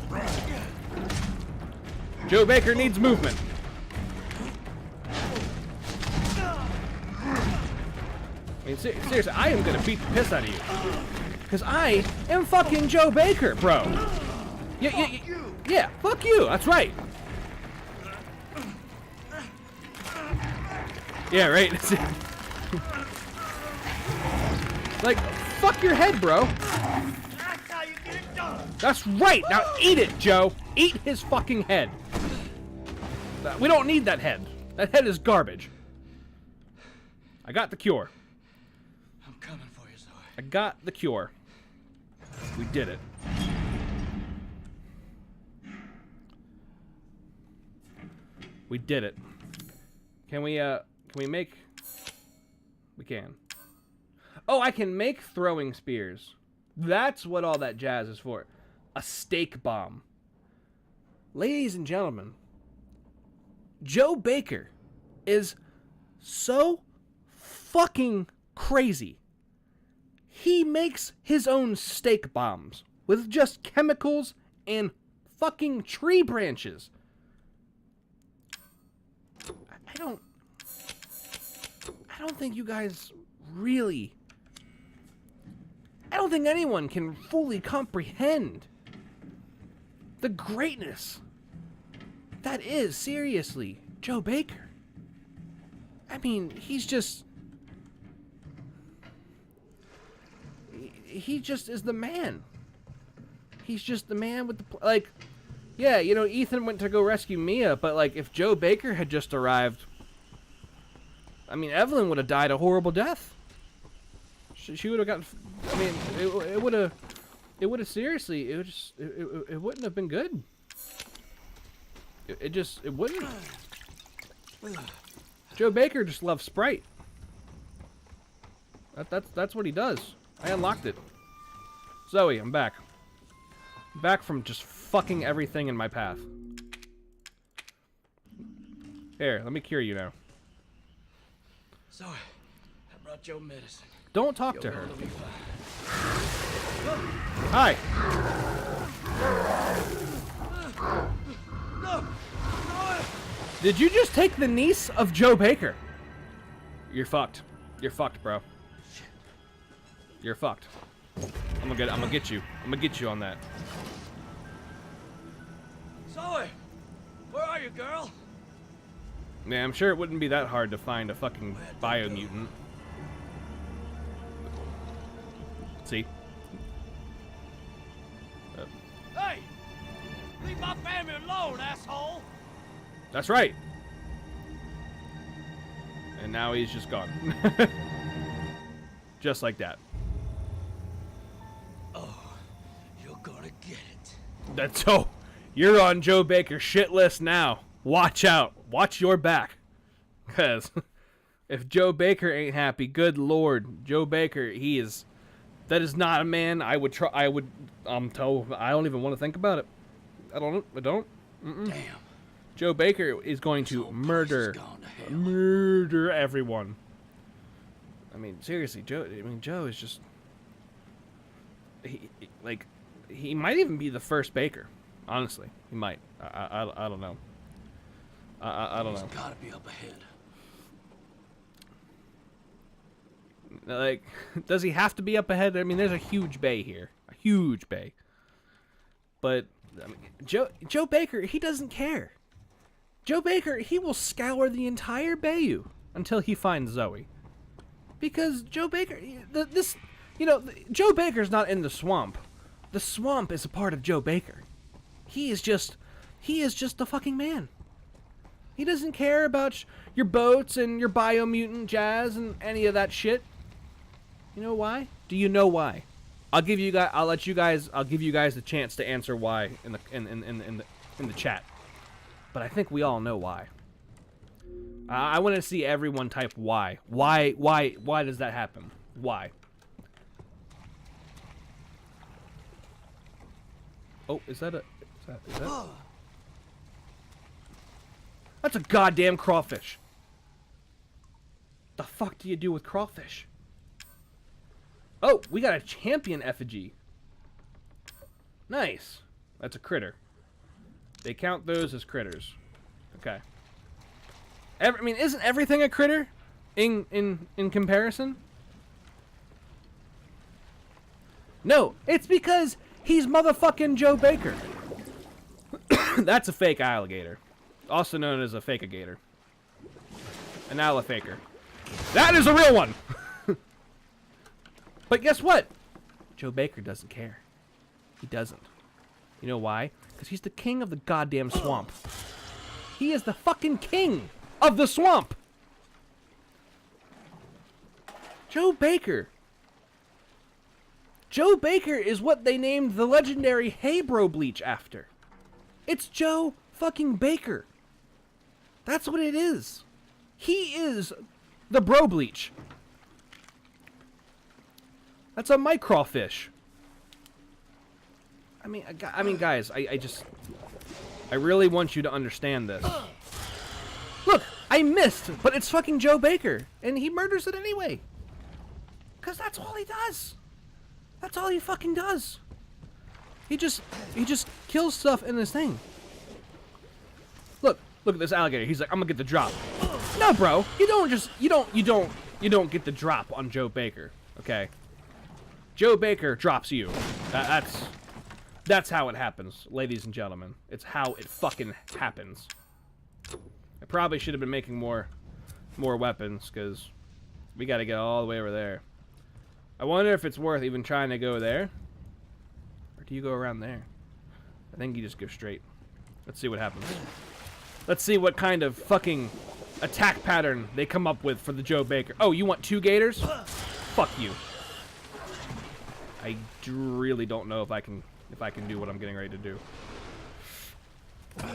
Joe Baker needs movement. I mean, seriously, I am gonna beat the piss out of you. Because I am fucking Joe Baker, bro. Yeah, fuck you, that's right. Yeah, right. Like, fuck your head, bro. That's how you get it done. That's right. Now eat it, Joe. Eat his fucking head. We don't need that head. That head is garbage. I got the cure. I'm coming for you, Zoe. I got the cure. We did it. We did it. Can we make... We can. Oh, I can make throwing spears. That's what all that jazz is for. A steak bomb. Ladies and gentlemen, Joe Baker is so fucking crazy. He makes his own steak bombs with just chemicals and fucking tree branches. I don't think you guys really... I don't think anyone can fully comprehend the greatness that is, seriously, Joe Baker. I mean, he's just... He just is the man. He's just the man with the... Like, yeah, you know, Ethan went to go rescue Mia, but, like, if Joe Baker had just arrived... I mean, Evelyn would have died a horrible death. She would have gotten... I mean, it would have... It would have seriously... It wouldn't have been good. It wouldn't. Joe Baker just loves Sprite. That's what he does. I unlocked it. Zoe, I'm back. I'm back from just fucking everything in my path. Here, let me cure you now. Zoe, I brought Joe medicine. Don't talk to her. Will be fine. Hi. No! Did you just take the niece of Joe Baker? You're fucked. You're fucked, bro. You're fucked. I'm gonna get you. I'm gonna get you on that. Zoe! Where are you, girl? Yeah, I'm sure it wouldn't be that hard to find a fucking biomutant. See? Hey! Leave my family alone, asshole! That's right. And now he's just gone. Just like that. Oh, you're gonna get it. That's so. You're on Joe Baker's shit list now. Watch out. Watch your back. Because if Joe Baker ain't happy, good lord, Joe Baker, that is not a man I would try. I don't even want to think about it. I don't. Mm-mm. Damn. Joe Baker is going to murder everyone. I mean, seriously, Joe is just he might even be the first Baker. Honestly, he might. I don't know. I don't know. He's gotta be up ahead. Like, does he have to be up ahead? I mean, there's a huge bay here, a huge bay. But I mean, Joe Baker, he doesn't care. Joe Baker, he will scour the entire bayou until he finds Zoe. Because Joe Baker, Joe Baker's not in the swamp. The swamp is a part of Joe Baker. He is just the fucking man. He doesn't care about your boats and your biomutant jazz and any of that shit. You know why? Do you know why? I'll give you guys the chance to answer why in the chat. But I think we all know why. I want to see everyone type why. Why does that happen? Why? Oh, is that? That's a goddamn crawfish. The fuck do you do with crawfish? Oh, we got a champion effigy. Nice. That's a critter. They count those as critters. Okay. I mean, isn't everything a critter in comparison? No, it's because he's motherfucking Joe Baker. That's a fake alligator. Also known as a fake-a-gator. An allifaker. That is a real one! But guess what? Joe Baker doesn't care. He doesn't. You know why? Because he's the king of the goddamn swamp. He is the fucking king of the swamp! Joe Baker. Joe Baker is what they named the legendary Hey Bro bleach after. It's Joe fucking Baker. That's what it is. He is the bro bleach. That's a microfish. I mean, guys, I really want you to understand this. Look, I missed, but it's fucking Joe Baker, and he murders it anyway. Cause that's all he does. That's all he fucking does. He just kills stuff in this thing. Look at this alligator. He's like, I'm gonna get the drop. No, bro, you don't get the drop on Joe Baker. Okay. Joe Baker drops you. That's how it happens, ladies and gentlemen. It's how it fucking happens. I probably should have been making more weapons, because we got to get all the way over there. I wonder if it's worth even trying to go there. Or do you go around there? I think you just go straight. Let's see what happens. Let's see what kind of fucking attack pattern they come up with for the Joe Baker. Oh, you want 2 gators? Fuck you. I really don't know if I can do what I'm getting ready to do.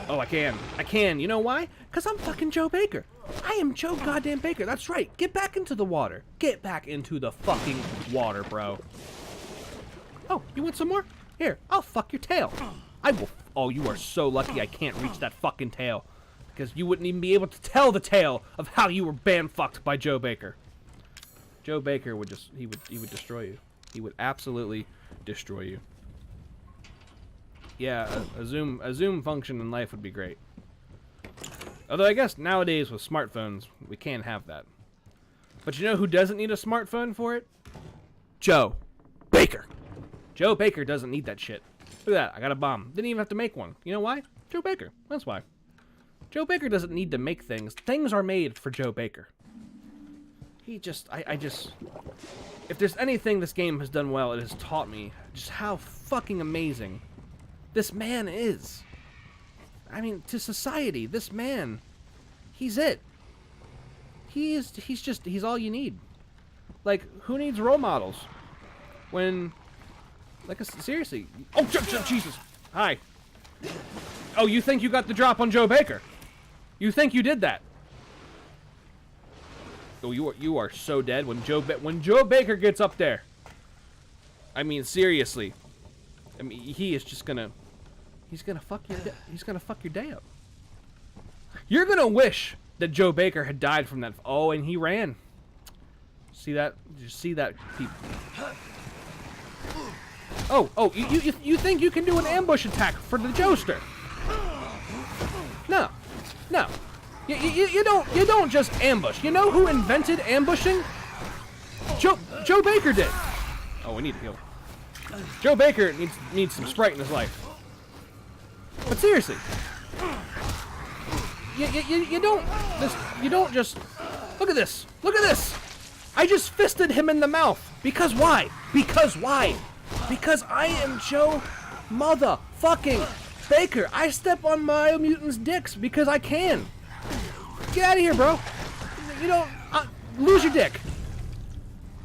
Oh, I can. You know why? Because I'm fucking Joe Baker. I am Joe goddamn Baker. That's right. Get back into the water. Get back into the fucking water, bro. Oh, you want some more? Here, I'll fuck your tail. I will. Oh, you are so lucky I can't reach that fucking tail. Because you wouldn't even be able to tell the tale of how you were bam-fucked by Joe Baker. Joe Baker would just, he would destroy you. He would absolutely destroy you. Yeah, a zoom function in life would be great. Although I guess nowadays with smartphones, we can't have that. But you know who doesn't need a smartphone for it? Joe Baker. Joe Baker doesn't need that shit. Look at that, I got a bomb. Didn't even have to make one. You know why? Joe Baker. That's why. Joe Baker doesn't need to make things. Things are made for Joe Baker. He just, if there's anything this game has done well, it has taught me just how fucking amazing this man is. I mean, to society, this man, he's it. He's all you need. Like, who needs role models? When, like, seriously. Oh, Jesus. Hi. Oh, you think you got the drop on Joe Baker? You think you did that? Oh, you are so dead when Joe Baker gets up there. I mean, seriously. I mean, he's gonna fuck your day up. You're gonna wish that Joe Baker had died from that. Oh, and he ran. See that? Did you see that, people? Oh, you think you can do an ambush attack for the Joester? No. You don't just ambush. You know who invented ambushing? Joe Baker did. Oh, we need to heal. Joe Baker needs some Sprite in his life. But seriously, you don't just look at this. Look at this. I just fisted him in the mouth. Because why? Because I am Joe motherfucking Baker. I step on my mutants' dicks because I can. Get out of here, bro. You don't lose your dick.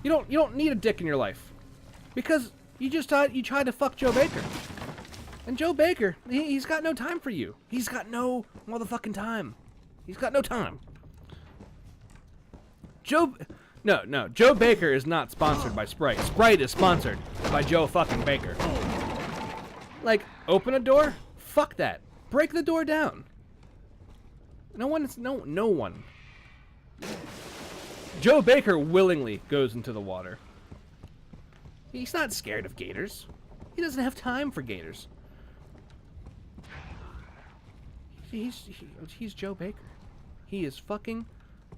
You don't need a dick in your life because you tried to fuck Joe Baker. And Joe Baker, he's got no time for you. He's got no motherfucking time. He's got no time. No, Joe Baker is not sponsored by Sprite. Sprite is sponsored by Joe fucking Baker. Like, open a door? Fuck that. Break the door down. No one. Joe Baker willingly goes into the water. He's not scared of gators. He doesn't have time for gators. He's Joe Baker. He is fucking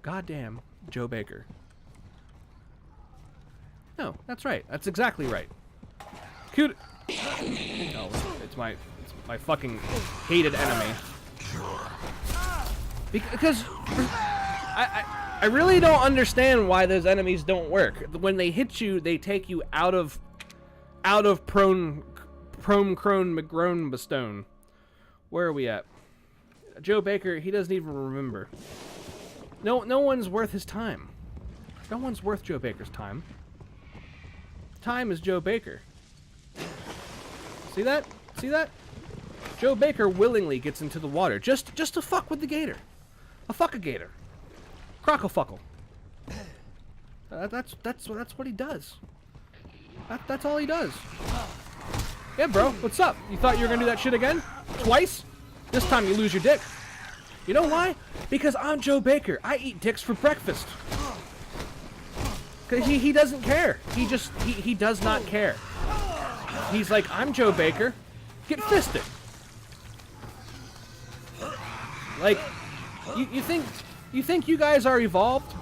goddamn Joe Baker. No, that's right. That's exactly right. Cute. No, it's my fucking hated enemy. Because I really don't understand why those enemies don't work. When they hit you, they take you out of prone crone McGrone bestone. Where are we at? Joe Baker, he doesn't even remember. No one's worth his time. No one's worth Joe Baker's time. Time is Joe Baker. See that? See that? Joe Baker willingly gets into the water just to fuck with the gator. A fuck a gator. Crocklefuckle. That's what he does. That's all he does. Yeah, bro. What's up? You thought you were gonna do that shit again? Twice? This time you lose your dick. You know why? Because I'm Joe Baker. I eat dicks for breakfast. Cause he doesn't care. He does not care. He's like, I'm Joe Baker. Get fisted. Like, you think you guys are evolved?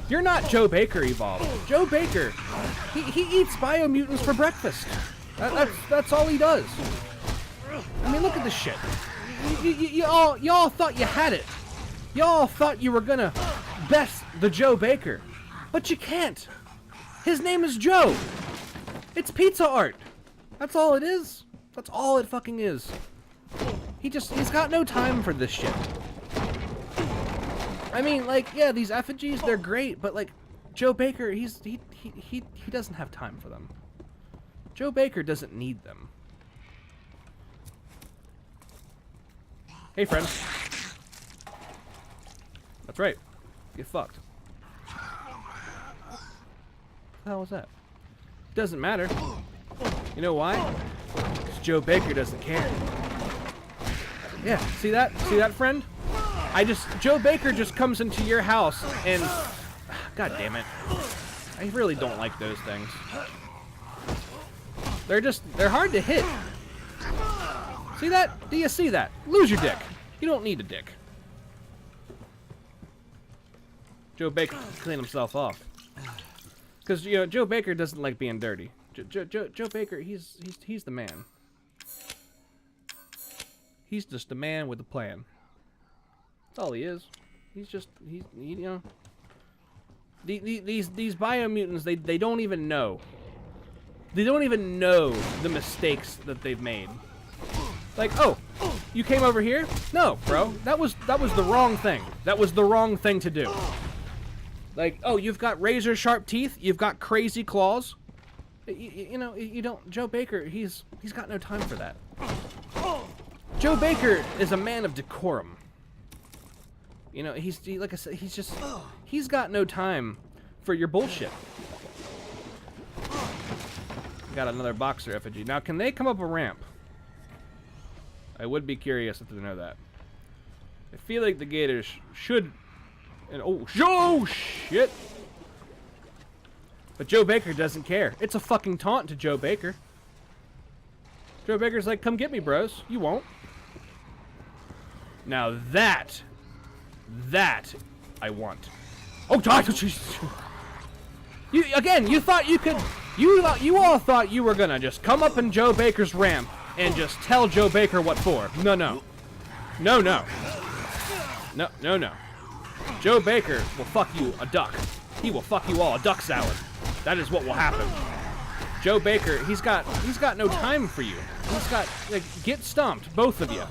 You're not Joe Baker evolved. Joe Baker, he eats biomutants for breakfast. That's all he does. I mean, look at this shit. Y'all thought you had it. Y'all thought you were gonna best the Joe Baker, but you can't. His name is Joe. It's pizza art. That's all it is. That's all it fucking is. He's got no time for this shit. I mean, like, yeah, these effigies, they're great, but like, Joe Baker, he doesn't have time for them. Joe Baker doesn't need them. Hey, friend. That's right. Get fucked. What the hell was that? Doesn't matter. You know why? Because Joe Baker doesn't care. Yeah, see that? See that, friend? Joe Baker just comes into your house and... God damn it. I really don't like those things. They're hard to hit. See that? Do you see that? Lose your dick. You don't need a dick. Joe Baker can clean himself off. Because, you know, Joe Baker doesn't like being dirty. Joe Baker, he's the man. He's just a man with a plan. That's all he is. You know. These biomutants, they don't even know. They don't even know the mistakes that they've made. Like, oh, you came over here? No, bro, that was the wrong thing. That was the wrong thing to do. Like, oh, you've got razor sharp teeth, you've got crazy claws. You know, you don't. Joe Baker, he's got no time for that. Joe Baker is a man of decorum. You know, like I said, he's got no time for your bullshit. Got another boxer effigy. Now, can they come up a ramp? I would be curious if they know that. I feel like the gators should. And oh shit! But Joe Baker doesn't care. It's a fucking taunt to Joe Baker. Joe Baker's like, come get me, bros. You won't. Now that I want. Oh, Jesus. You thought you could. You all thought you were gonna just come up in Joe Baker's ramp and just tell Joe Baker what for. No. Joe Baker will fuck you a duck. He will fuck you all a duck salad. That is what will happen. Joe Baker, he's got no time for you. He's got, like, get stumped, both of you.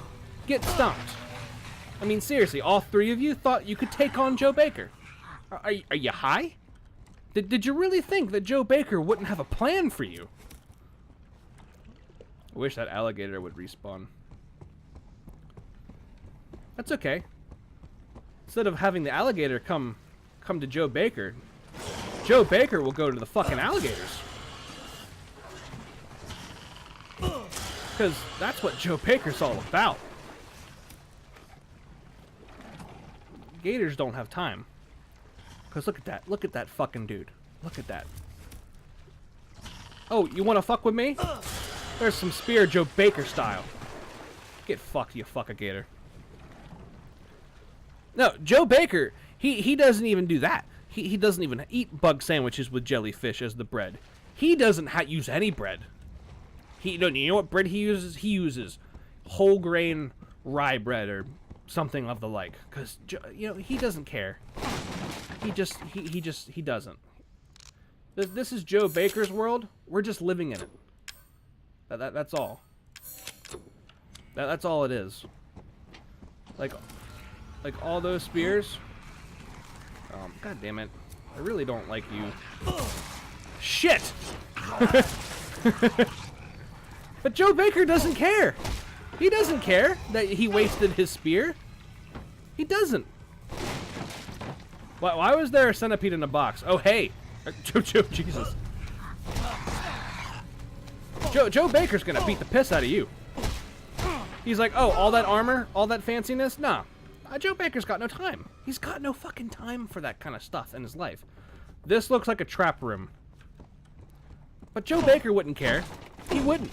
Get stumped. I mean, seriously, all three of you thought you could take on Joe Baker. Are you high? Did you really think that Joe Baker wouldn't have a plan for you? I wish that alligator would respawn. That's okay. Instead of having the alligator come to Joe Baker will go to the fucking alligators. Because that's what Joe Baker's all about. Gators don't have time. Because look at that. Look at that fucking dude. Look at that. Oh, you want to fuck with me? There's some spear Joe Baker style. Get fucked, you fuck-a-gator. No, Joe Baker, he doesn't even do that. He doesn't even eat bug sandwiches with jellyfish as the bread. He doesn't use any bread. You know what bread he uses? He uses whole grain rye bread or something of the like. Because, you know, he doesn't care. He doesn't. This is Joe Baker's world. We're just living in it. That's all. That's all it is. Like all those spears. God damn it. I really don't like you. Shit! But Joe Baker doesn't care. He doesn't care that he wasted his spear. He doesn't. Why was there a centipede in a box? Oh, hey. Jesus. Joe Baker's gonna beat the piss out of you. He's like, oh, all that armor? All that fanciness? Nah. Joe Baker's got no time. He's got no fucking time for that kind of stuff in his life. This looks like a trap room. But Joe Baker wouldn't care. He wouldn't.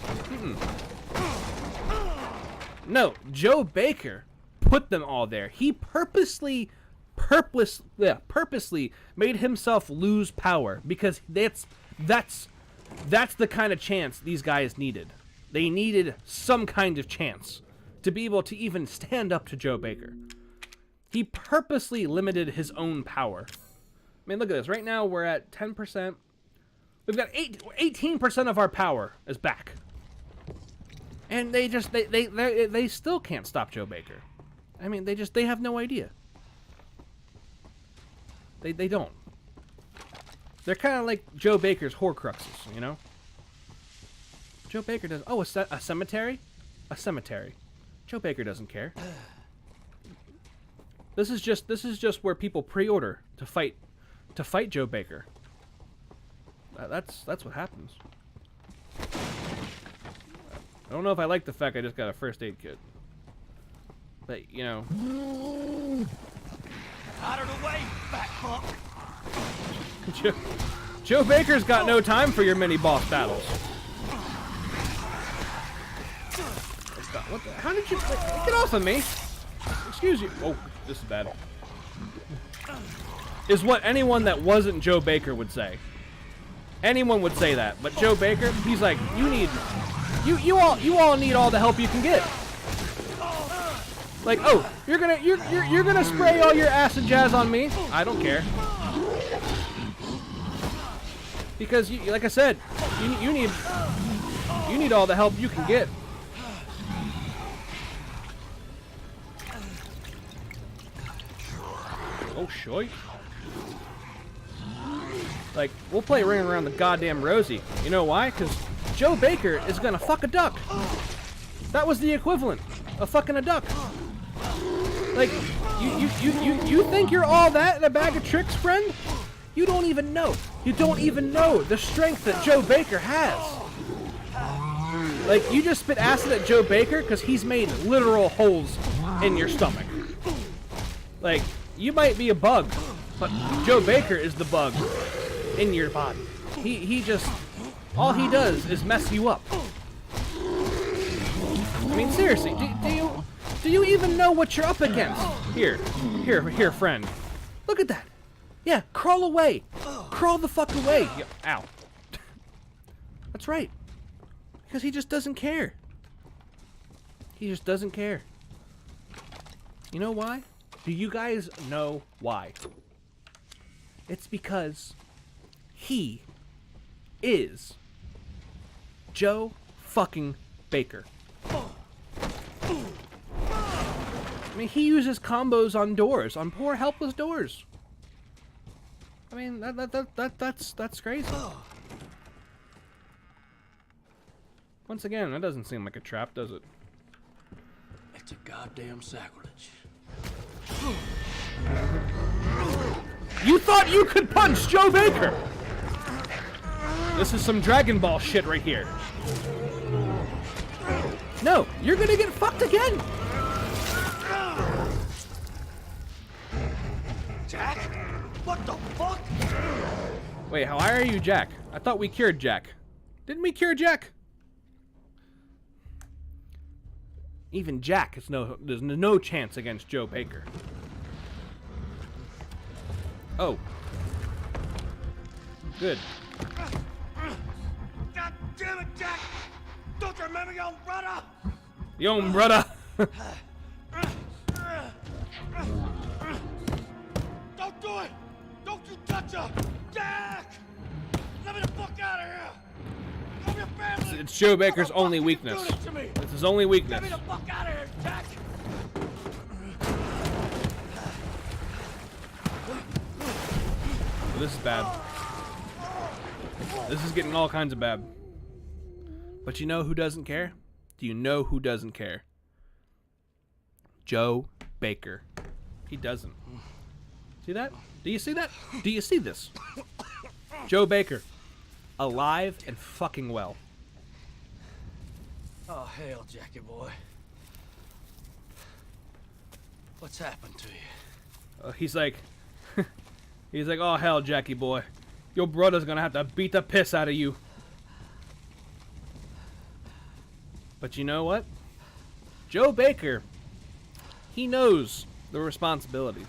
No, Joe Baker put them all there. He purposely made himself lose power because that's the kind of chance these guys needed. They needed some kind of chance to be able to even stand up to Joe Baker. He purposely limited his own power. I mean, look at this. Right now, we're at 10%. We've got 18% of our power is back. And they still can't stop Joe Baker. I mean, they have no idea. They don't. They're kind of like Joe Baker's Horcruxes, you know? Joe Baker does. Oh, a cemetery? A cemetery. Joe Baker doesn't care. This is just where people pre-order to fight Joe Baker. That's what happens. I don't know if I like the fact I just got a first aid kit. But, you know. Out of the way, fat fuck. Joe Baker's got no time for your mini boss battles. What the, how did you get off of me? Excuse you. Oh, this is bad. Is what anyone that wasn't Joe Baker would say. Anyone would say that, but Joe Baker, he's like, you all need all the help you can get. Like, oh, you're gonna spray all your acid jazz on me? I don't care. Because, like I said, you need all the help you can get. Oh, shoy. Like, we'll play Ring Around the Goddamn Rosie. You know why? Because Joe Baker is gonna fuck a duck. That was the equivalent of fucking a duck. Like, you think you're all that in a bag of tricks, friend? You don't even know. You don't even know the strength that Joe Baker has. Like, you just spit acid at Joe Baker because he's made literal holes in your stomach. Like, you might be a bug, but Joe Baker is the bug in your body. He just, all he does is mess you up. I mean, seriously, do you even know what you're up against? Here, friend. Look at that. Yeah, crawl away. Crawl the fuck away. Ow. That's right. Because he just doesn't care. He just doesn't care. You know why? Do you guys know why? It's because he is Joe fucking Baker. I mean, he uses combos on doors, on poor helpless doors. I mean, that's crazy. Once again, that doesn't seem like a trap, does it? It's a goddamn sacrilege. You thought you could punch Joe Baker! This is some Dragon Ball shit right here. No, you're gonna get fucked again! Jack? What the fuck? Wait, why are you Jack? I thought we cured Jack. Didn't we cure Jack? Even Jack is there's no chance against Joe Baker. Oh. Good. God damn it, Jack! Don't you remember your own brother? Your own brother. Don't do it! Don't you touch her! Jack! Let me the fuck out of here! Love your family! It's Joe Baker's only Motherfucker, weakness. you do this to me. It's his only weakness. Get me the fuck out of here, Jack! Well, this is bad. This is getting all kinds of bad. But you know who doesn't care? Do you know who doesn't care? Joe Baker. He doesn't. See that? Do you see that? Do you see this? Joe Baker. Alive and fucking well. Oh, hell, Jackie boy. What's happened to you? He's like, oh hell, Jackie boy. Your brother's gonna have to beat the piss out of you. But you know what? Joe Baker, he knows the responsibilities.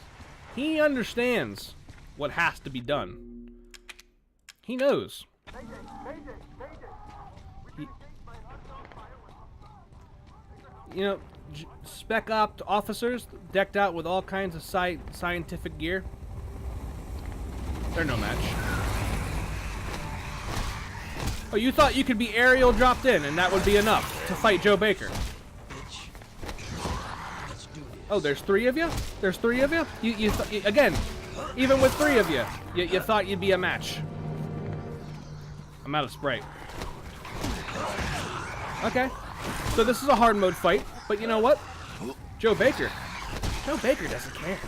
He understands what has to be done. He knows. You know, spec op officers decked out with all kinds of scientific gear. They're no match. Oh, you thought you could be aerial dropped in and that would be enough to fight Joe Baker? Oh, there's three of you? There's three of you? Again, even with three of you, you thought you'd be a match. I'm out of Sprite. Okay. So this is a hard mode fight, but you know what? Joe Baker doesn't care.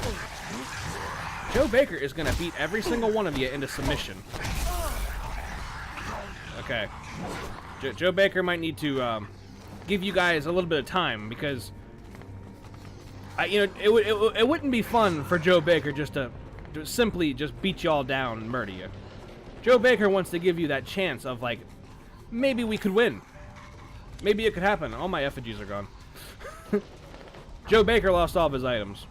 Joe Baker is gonna beat every single one of you into submission. Okay. Joe Baker might need to give you guys a little bit of time because it wouldn't be fun for Joe Baker just to simply just beat you all down and murder you. Joe Baker wants to give you that chance of like, maybe we could win. Maybe it could happen. All my effigies are gone. Joe Baker lost all of his items.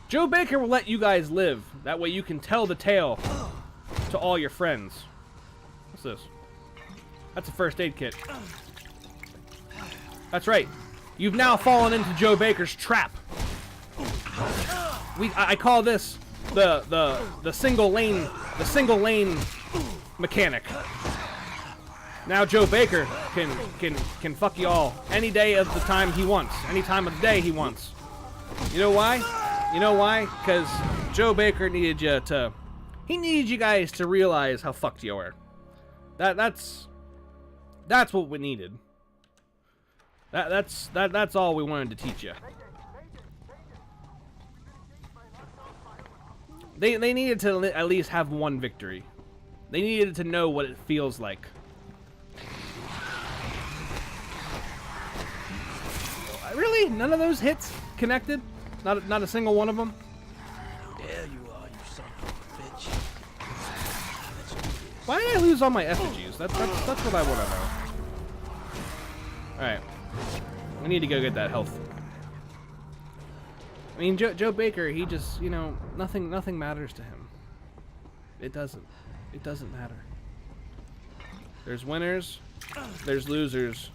Joe Baker will let you guys live. That way you can tell the tale to all your friends. What's this? That's a first aid kit. That's right. You've now fallen into Joe Baker's trap. I call this the single lane mechanic. Now Joe Baker can fuck you all any day of the time he wants, any time of the day he wants. You know why? You know why? Because Joe Baker needed you guys to realize how fucked you are. That's what we needed. That's all we wanted to teach you. They needed to at least have one victory. They needed to know what it feels like. Really? None of those hits connected? Not a single one of them? There you are, you son of a bitch. Why did I lose all my effigies? That's what I want to know. Alright. We need to go get that health. I mean, Joe Baker, he just, you know, nothing matters to him. It doesn't. It doesn't matter. There's winners, there's losers,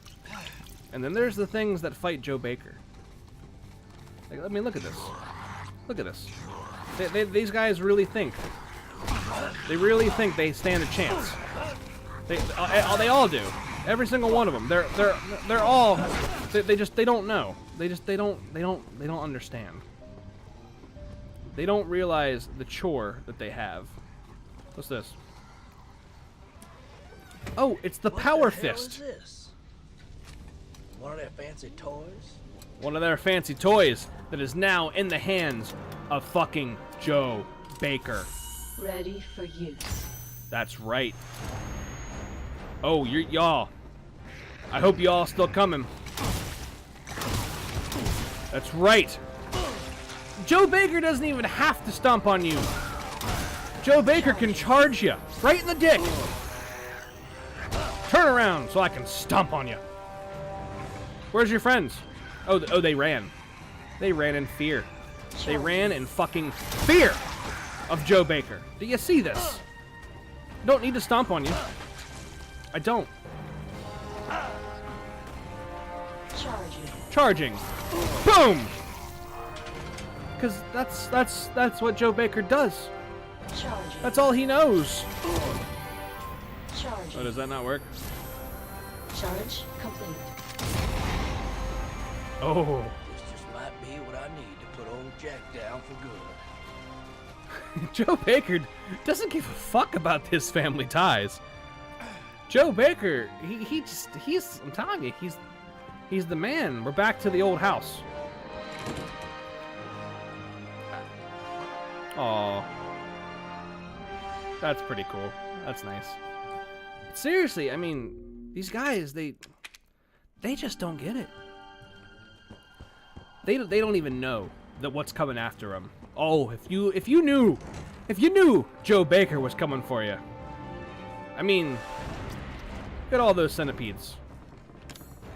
and then there's the things that fight Joe Baker. Like, I mean, look at this. Look at this. These guys really think. They really think they stand a chance. They all do. Every single one of them. They're all. They don't know. They don't understand. They don't realize the chore that they have. What's this? Oh, it's the power fist. What is this? One of their fancy toys? One of their fancy toys that is now in the hands of fucking Joe Baker. Ready for use. That's right. Oh, y'all. I hope y'all still coming. That's right. Joe Baker doesn't even have to stomp on you. Joe Baker can charge you right in the dick. Turn around so I can stomp on you. Where's your friends? Oh, they ran. They ran in fear. They ran in fucking fear of Joe Baker. Do you see this? Don't need to stomp on you. I don't. Charging. Boom! Because that's what Joe Baker does. That's all he knows. Oh, does that not work? Charge complete. Oh. This just might be what I need to put old Jack down for good. Joe Baker doesn't give a fuck about his family ties. Joe Baker, he's I'm telling you, he's the man. We're back to the old house. Aw. That's pretty cool. That's nice. Seriously, I mean, these guys, they just don't get it. They don't even know that what's coming after them. Oh, if you knew Joe Baker was coming for you. I mean, look at all those centipedes.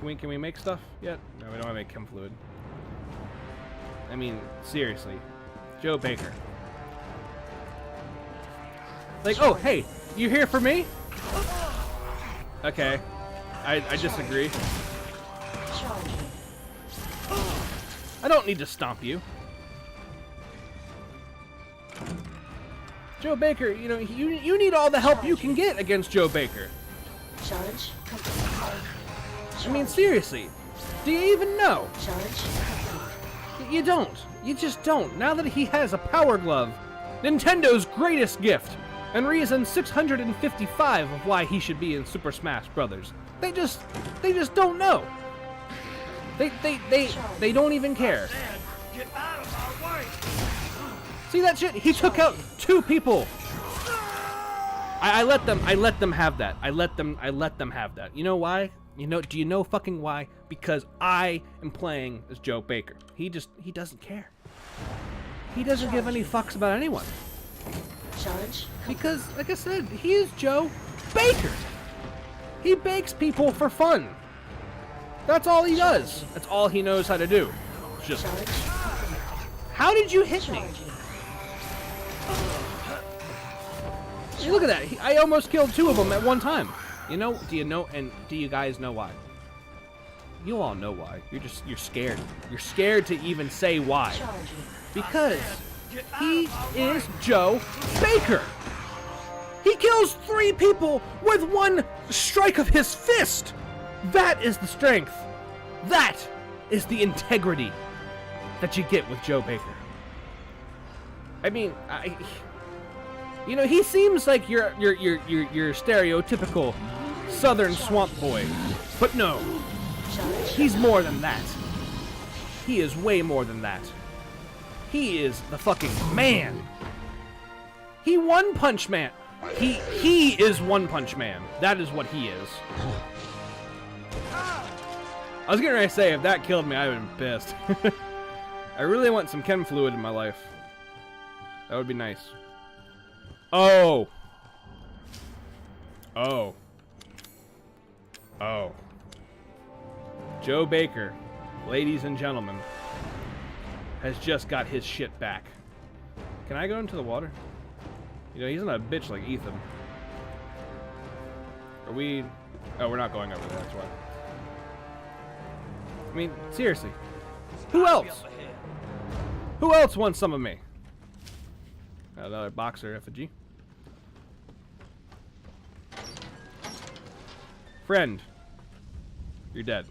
Can we make stuff yet? No, we don't want to make chem fluid. I mean, seriously, Joe Baker. Like, oh, hey, you here for me? Okay, I disagree. I don't need to stomp you. Joe Baker, you know, you need all the help you can get against Joe Baker. Charge. I mean, seriously, do you even know? Charge. You don't. You just don't. Now that he has a Power Glove, Nintendo's greatest gift, and reason 655 of why he should be in Super Smash Brothers. They just don't know. They don't even care. Get out of our way! See that shit? He took out 2 people. I let them have that. I let them have that. You know why? Do you know fucking why? Because I am playing as Joe Baker. He doesn't care. He doesn't give any fucks about anyone. Charge. Because, like I said, he is Joe Baker. He bakes people for fun. That's all he does. That's all he knows how to do. It's just, how did you hit me? Hey, look at that. I almost killed 2 of them at one time. Do you guys know why? You all know why. You're scared. You're scared to even say why. Because he is Joe Baker. He killed kills 3 people with one strike of his fist. That is the strength. That is the integrity that you get with Joe Baker. I mean, you know, he seems like your stereotypical Southern swamp boy, but no, he's more than that. He is way more than that. He is the fucking man. He One Punch Man. He is One Punch Man. That is what he is. I was getting ready to say, if that killed me, I would have been pissed. I really want some chem fluid in my life. That would be nice. Oh. Oh. Oh. Joe Baker, ladies and gentlemen, has just got his shit back. Can I go into the water? You know, he's not a bitch like Ethan. Are we... Oh, we're not going over there, that's why. I mean, seriously. Who else? Who else wants some of me? Another boxer effigy. Friend. You're dead.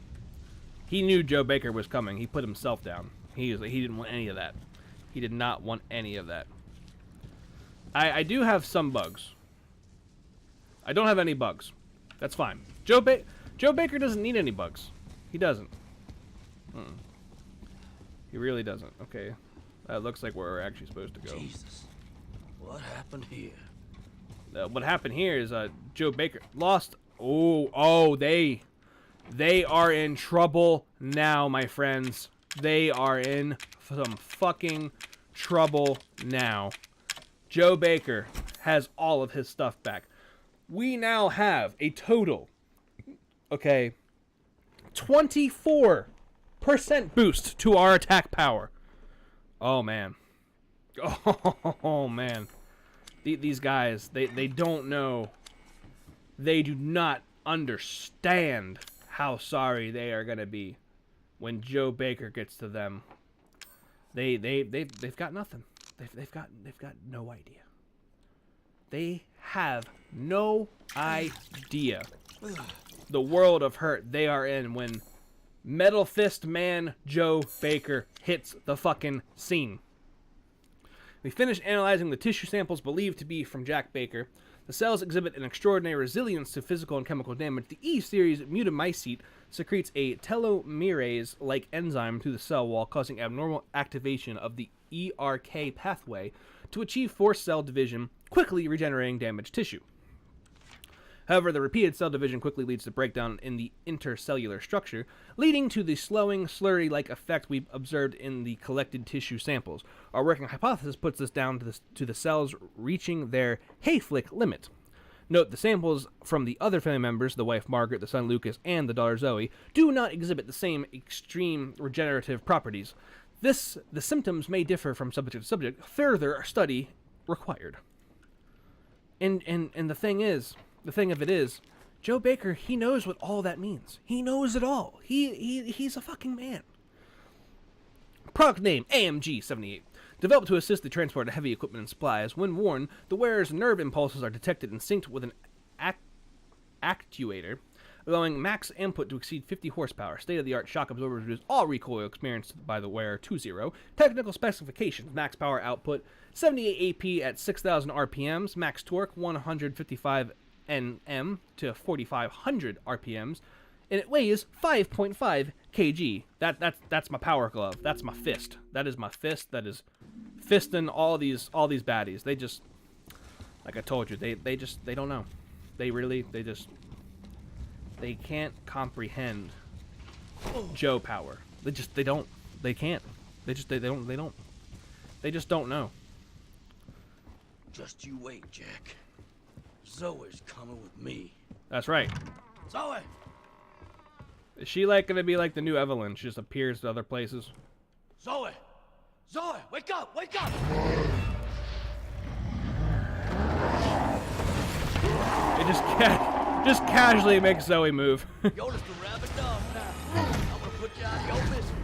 He knew Joe Baker was coming. He put himself down. He didn't want any of that. He did not want any of that. I do have some bugs. I don't have any bugs. That's fine. Joe Baker doesn't need any bugs. He doesn't. He really doesn't. Okay. That looks like where we're actually supposed to go. Jesus. What happened here? What happened here is Joe Baker lost. Oh, they are in trouble now, my friends. They are in some fucking trouble now. Joe Baker has all of his stuff back. We now have a total, okay, 24% boost to our attack power. Oh, man. Oh, man. These guys, they don't know. They do not understand how sorry they are going to be when Joe Baker gets to them. They've got nothing. They've got no idea. They have no idea the world of hurt they are in when Metal Fist Man Joe Baker hits the fucking scene. We finished analyzing the tissue samples believed to be from Jack Baker. The cells exhibit an extraordinary resilience to physical and chemical damage. The E-series mutamycete secretes a telomerase-like enzyme through the cell wall, causing abnormal activation of the ERK pathway to achieve forced cell division, quickly regenerating damaged tissue. However, the repeated cell division quickly leads to breakdown in the intercellular structure, leading to the slowing, slurry-like effect we observed in the collected tissue samples. Our working hypothesis puts this down to the cells reaching their Hayflick limit. Note, the samples from the other family members, the wife Margaret, the son Lucas, and the daughter Zoe, do not exhibit the same extreme regenerative properties. The symptoms may differ from subject to subject. Further study required. And the thing of it is, Joe Baker, he knows what all that means. He knows it all. He's a fucking man. Product name, AMG-78. Developed to assist the transport of heavy equipment and supplies. When worn, the wearer's nerve impulses are detected and synced with an actuator, allowing max input to exceed 50 horsepower. State-of-the-art shock absorbers reduce all recoil experienced by the wearer to 0. Technical specifications: max power output 78 AP at 6,000 RPMs, max torque 155 Nm to 4,500 RPMs, and it weighs 5.5 kg. That's my power glove. That's my fist. That is my fist. That is fisting all these baddies. They just, like I told you, they don't know. They can't comprehend Joe power. They don't. They can't. They just don't know. Just you wait, Jack. Zoe's coming with me. That's right. Zoe! Is she like gonna be like the new Evelyn? She just appears to other places. Zoe! Zoe, wake up! Wake up! It just casually makes Zoe move. You're just a rabid dog now. I'm gonna put you out of your misery.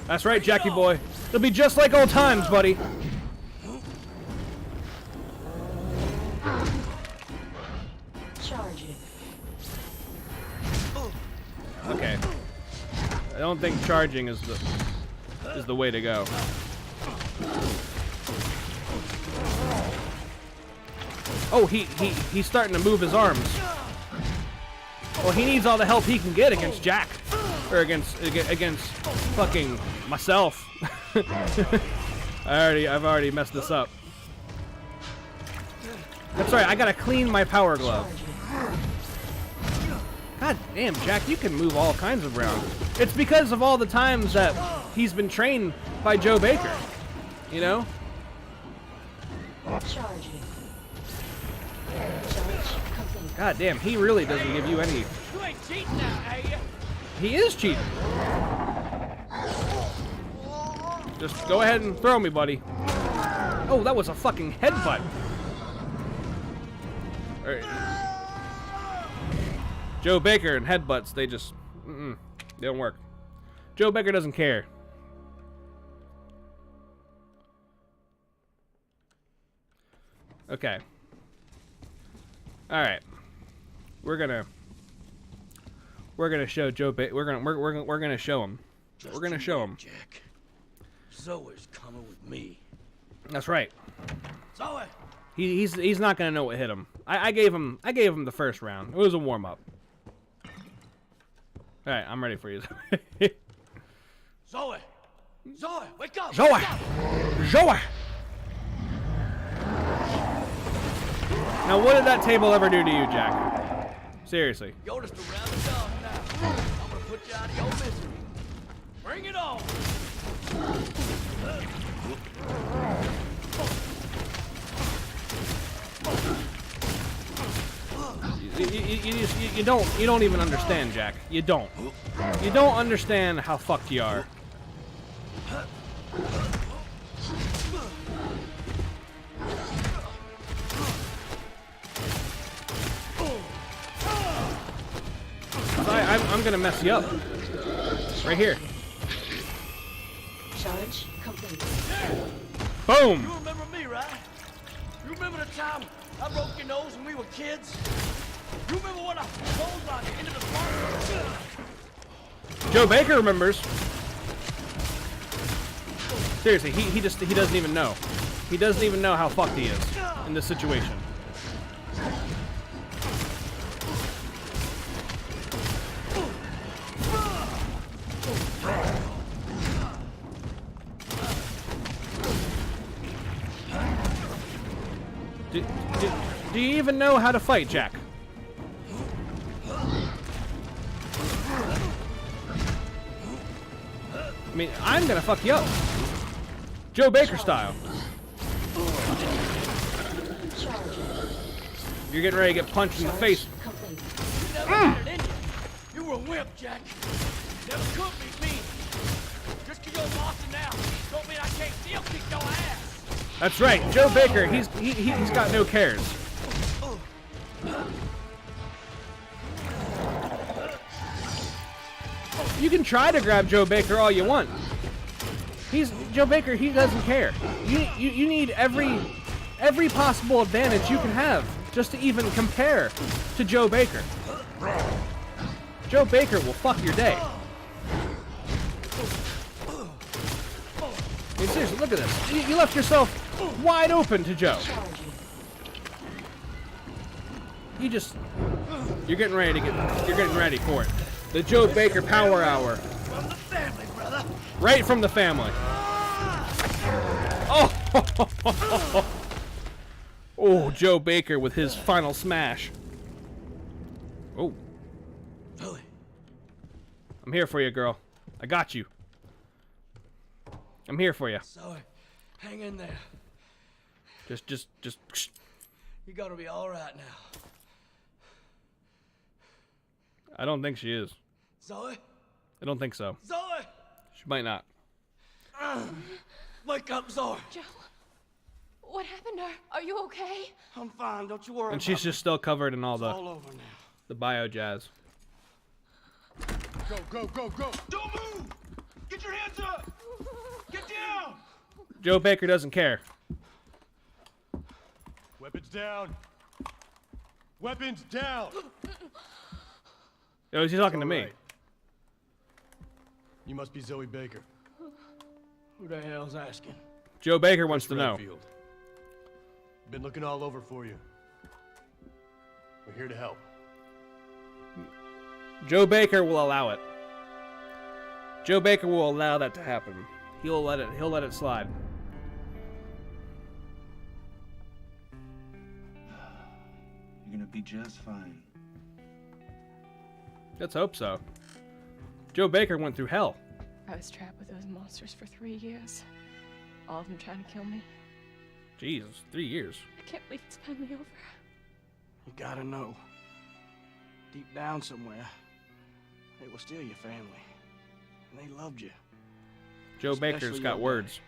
That's right, Jackie boy. It'll be just like old times, buddy. Okay. I don't think charging is the way to go. Oh, he's starting to move his arms. Well, he needs all the help he can get against Jack, or against fucking myself. I've already messed this up. That's right. I gotta clean my power glove. God damn, Jack, you can move all kinds of around. It's because of all the times that he's been trained by Joe Baker. You know? Charging. Charge complete. God damn, he really doesn't give you any. You ain't cheating now, are you? He is cheating. Just go ahead and throw me, buddy. Oh, that was a fucking headbutt. Alright. Joe Baker and headbutts, they just, they don't work. Joe Baker doesn't care. Okay. All right. We're gonna show Joe Baker. We're gonna show him. We're gonna show him. Jack. Zoe's coming with me. That's right. Zoe. He's not gonna know what hit him. I gave him the first round. It was a warm up. All right, I'm ready for you. Zoe. Zoe, wake up. Zoe. Wake up. Zoe. Now, what did that table ever do to you, Jack? Seriously. You're just around the dog now. I'm gonna put you out of your misery. Bring it on. You don't even understand, Jack. You don't understand how fucked you are. I'm gonna mess you up. Right here. Charge complete. Boom! You remember me, right? You remember the time I broke your nose when we were kids? You remember what I told by the end of the park? Joe Baker remembers. Seriously, he doesn't even know. He doesn't even know how fucked he is in this situation. Do you even know how to fight, Jack? I mean, I'm gonna fuck you up. Joe Baker style. You're getting ready to get punched in the face. You never had it in you. You were a wimp, Jack. Never could be me. Just 'cause you're lost now don't mean I can't still kick your ass. That's right, Joe Baker. He's got no cares. You can try to grab Joe Baker all you want. Joe Baker. He doesn't care. You need every possible advantage you can have just to even compare to Joe Baker. Joe Baker will fuck your day. I mean, seriously, look at this. You left yourself wide open to Joe. You're getting ready for it. The Joe Baker Power Hour. From the family, brother. Right from the family. Oh, oh, Joe Baker with his final smash. Oh, Zoe. I'm here for you, girl. I got you. I'm here for you. Zoe, hang in there. Just. You're gonna be all right now. I don't think she is. Zoe? I don't think so. Zoe! She might not. Wake up, Zoe. Joe, what happened to her? Are you okay? I'm fine, don't you worry And she's about me. just still covered in all It's the all over now. the bio jazz. Go, go, go, go. Don't move! Get your hands up! Get down! Joe Baker doesn't care. Weapons down. Weapons down. Oh, she's talking to me. Alright. You must be Zoe Baker. Who the hell's asking? Joe Baker wants to Chris know. Redfield. Been looking all over for you. We're here to help. Joe Baker will allow it. Joe Baker will allow that to happen. He'll let it slide. You're gonna be just fine. Let's hope so. Joe Baker went through hell. I was trapped with those monsters for 3 years. All of them trying to kill me. Jesus, 3 years. I can't believe it's finally over. You gotta know. Deep down somewhere, they were still your family. And they loved you. Joe Baker's Especially got your words.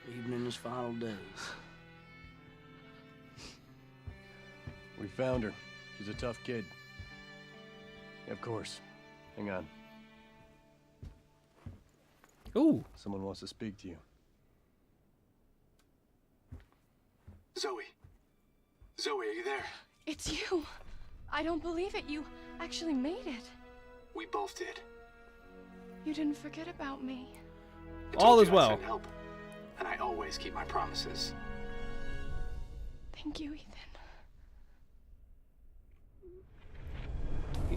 Even in his final days. We found her. She's a tough kid. Of course. Hang on. Ooh. Someone wants to speak to you. Zoe. Zoe, are you there? It's you. I don't believe it. You actually made it. We both did. You didn't forget about me. I All told is you I'd well. send help, and I always keep my promises. Thank you, Ethan.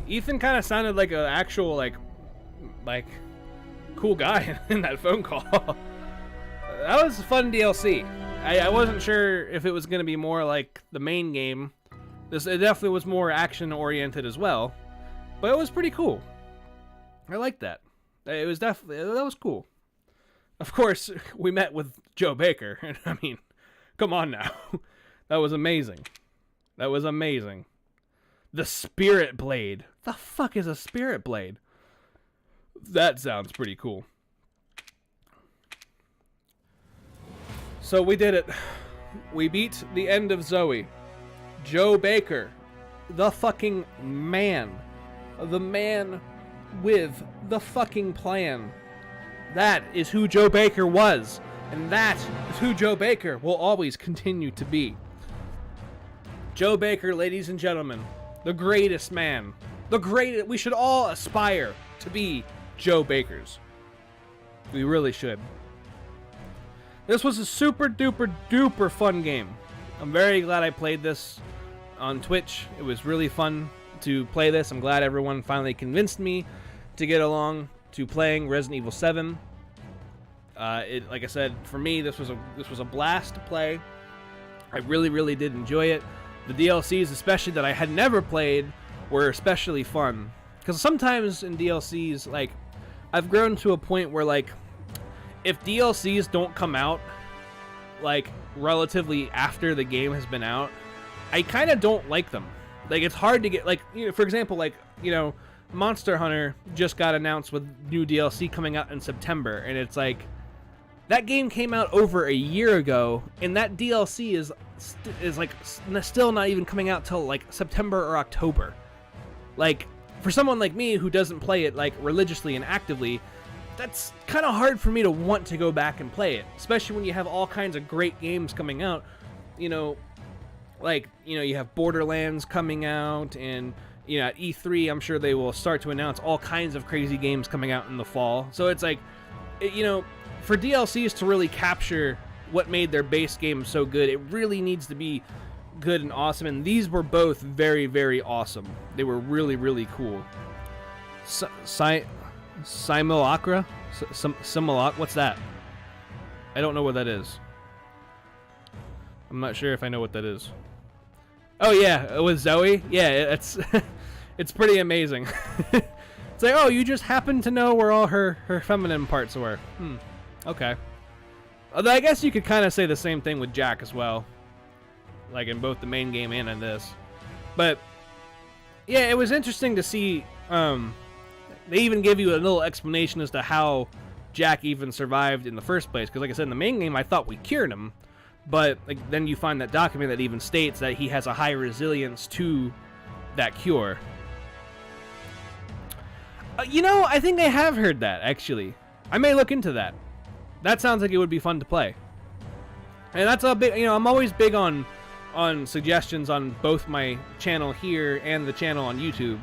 Ethan kind of sounded like an actual like cool guy in that phone call. That was a fun DLC. I wasn't sure if it was going to be more like the main game. It definitely was more action oriented as well, but it was pretty cool. I liked that. It was definitely, that was cool. Of course, we met with Joe Baker, and I mean, come on now. That was amazing. That was amazing. The Spirit Blade. The fuck is a Spirit Blade? That sounds pretty cool. So we did it. We beat the End of Zoe. Joe Baker. The fucking man. The man with the fucking plan. That is who Joe Baker was. And that is who Joe Baker will always continue to be. Joe Baker, ladies and gentlemen. The greatest man. The greatest. We should all aspire to be Joe Bakers. We really should. This was a super duper duper fun game. I'm very glad I played this on Twitch. It was really fun to play this. I'm glad everyone finally convinced me to get along to playing Resident Evil 7. Like I said, for me, this was a blast to play. I really did enjoy it. The DLCs, especially that I had never played, were especially fun. Because sometimes in DLCs, like, I've grown to a point where, like, if DLCs don't come out, like, relatively after the game has been out, I kind of don't like them. Like, it's hard to get, like, you know, for example, like, you know, Monster Hunter just got announced with new DLC coming out in September, and it's like, that game came out over a year ago, and that DLC is like still not even coming out till like September or October. Like, for someone like me who doesn't play it like religiously and actively, that's kind of hard for me to want to go back and play it, especially when you have all kinds of great games coming out. You know, like, you know, you have Borderlands coming out, and you know, at E3 I'm sure they will start to announce all kinds of crazy games coming out in the fall. So it's like, you know, for DLCs to really capture what made their base game so good, it really needs to be good and awesome, and these were both very awesome. They were really cool. Simulacra? Simulacra? What's that? I don't know what that is. I'm not sure if I know what that is. Oh yeah, with Zoe? Yeah, it's it's pretty amazing. It's like, oh, you just happen to know where all her feminine parts were. Okay. Although I guess you could kind of say the same thing with Jack as well. Like in both the main game and in this. But yeah, it was interesting to see. They even give you a little explanation as to how Jack even survived in the first place. Because like I said, in the main game, I thought we cured him. But like, then you find that document that even states that he has a high resilience to that cure. You know, I think I have heard that, actually. I may look into that. That sounds like it would be fun to play. And that's a big, you know, I'm always big on suggestions on both my channel here and the channel on YouTube.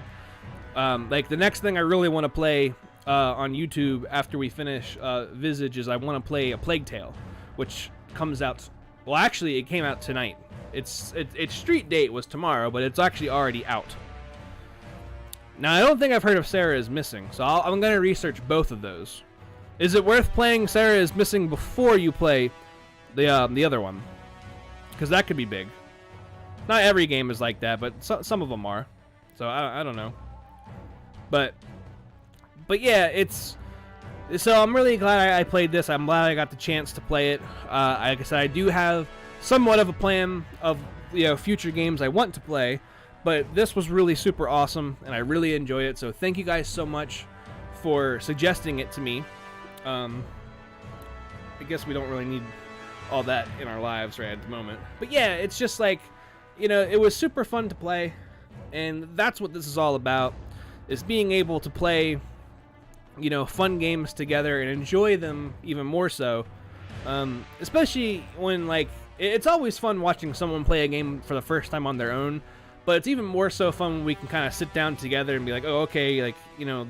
Like the next thing I really want to play on YouTube after we finish Visage is I want to play a Plague Tale, which comes out. Well, actually, it came out tonight. Its street date was tomorrow, but it's actually already out. Now, I don't think I've heard of Sarah is Missing, so I'm going to research both of those. Is it worth playing Sarah is Missing before you play the other one? Because that could be big. Not every game is like that, but some of them are. So I don't know. But yeah, so I'm really glad I played this. I'm glad I got the chance to play it. Like I said, I do have somewhat of a plan of future games I want to play, but this was really super awesome, and I really enjoyed it. So thank you guys so much for suggesting it to me. I guess we don't really need all that in our lives right at the moment. But yeah, it's just like, it was super fun to play, and that's what this is all about, is being able to play, fun games together and enjoy them even more so. Especially when, like, it's always fun watching someone play a game for the first time on their own, but it's even more so fun when we can kind of sit down together and be like, oh, okay, like,